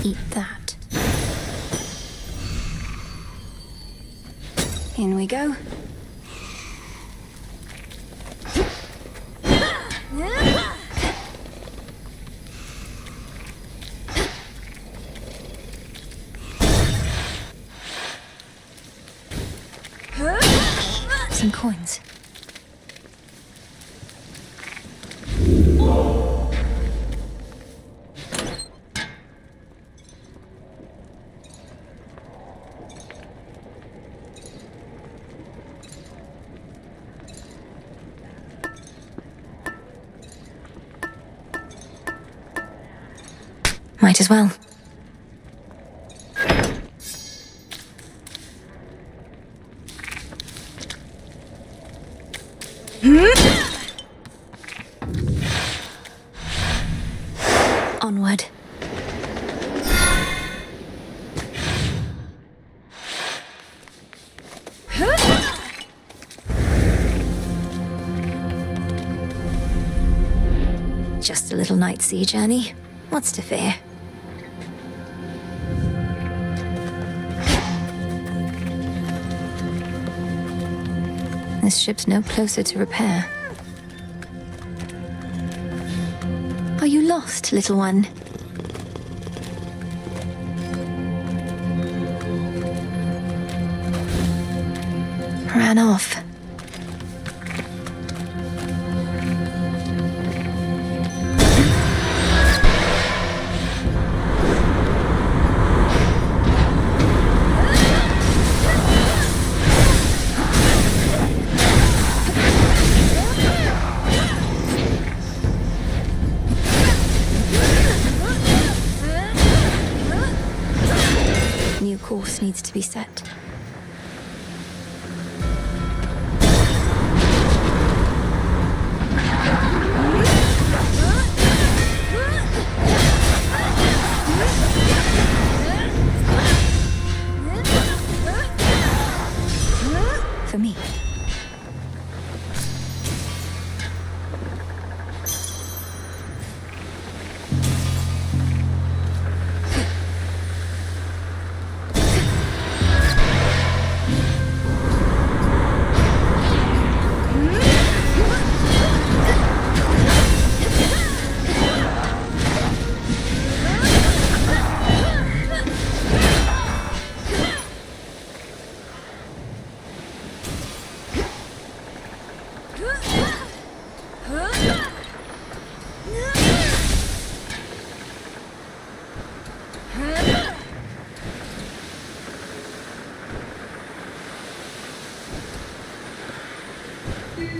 Eat that. In we go. Some coins. Might as well. Onward. Just a little night sea journey. What's to fear? This ship's no closer to repair. Are you lost, little one? Ran off. New course needs to be set. For me.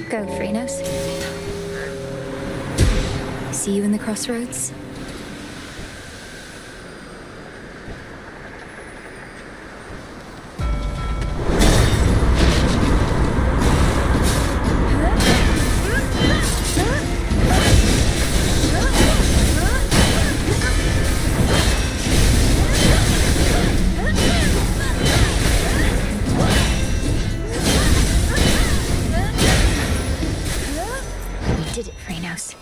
Go, Phrynos. See you in the crossroads? We did it, Phrynos.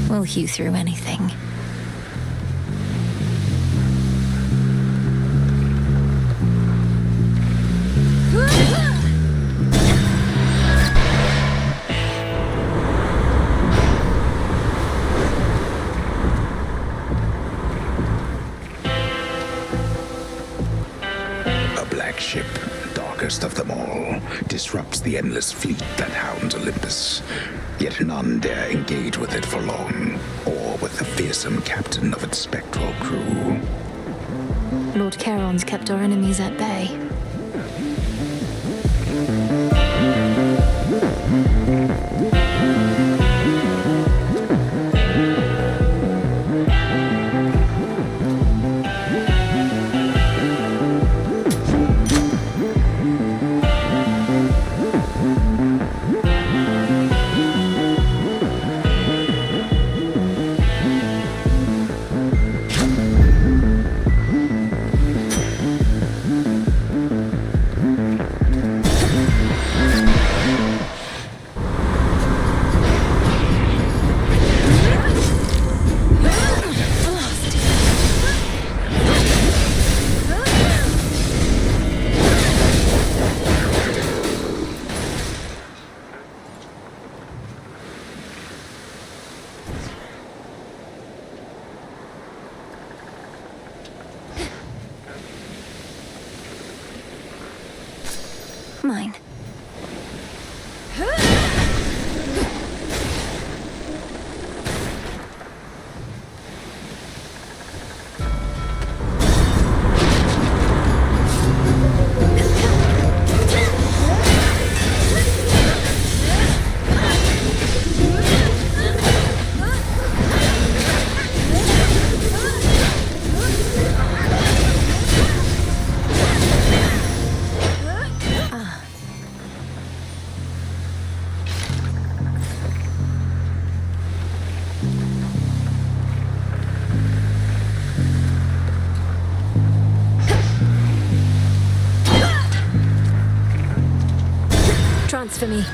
We'll hew through anything. A black ship, darkest of them all, disrupts the endless fleet that hounds Olympus. Yet none dare engage with it for long, or with the fearsome captain of its spectral crew. Lord Charon's kept our enemies at bay. chance for me.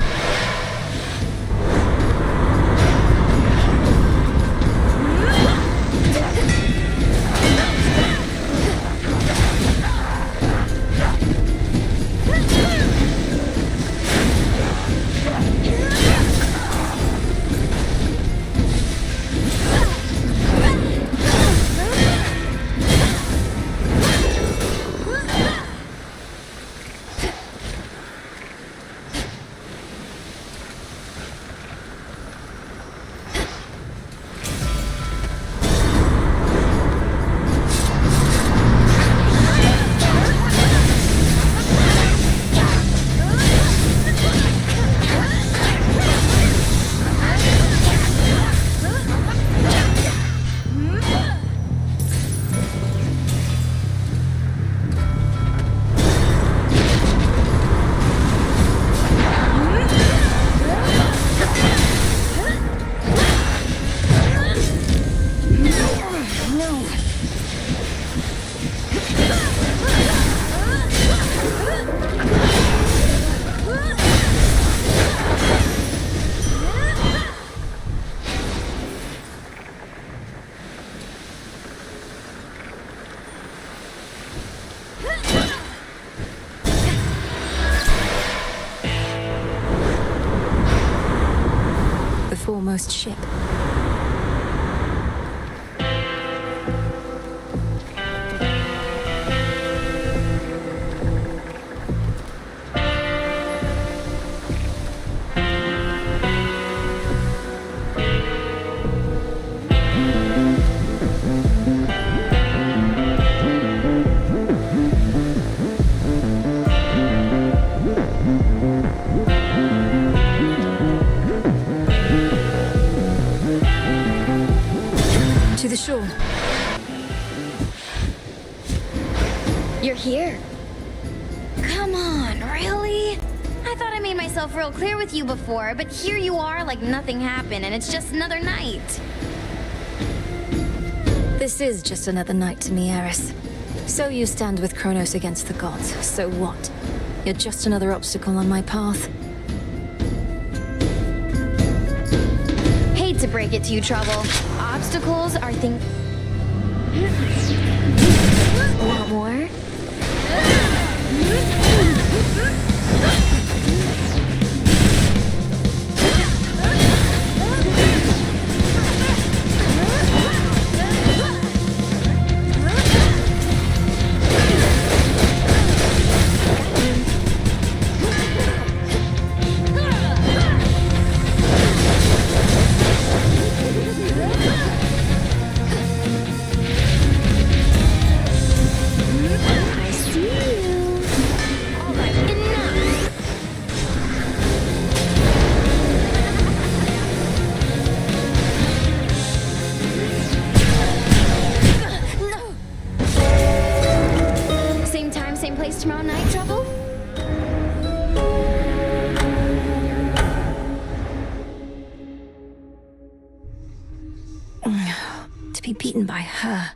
Foremost ship. To the shore. You're here. Come on, really? I thought I made myself real clear with you before, but here you are like nothing happened and it's just another night. This is just another night to me, Eris. So you stand with Kronos against the gods. So what? You're just another obstacle on my path. Hate to break it to you, Trouble. Obstacles are things... Want more? Tomorrow night, Trouble? To be beaten by her.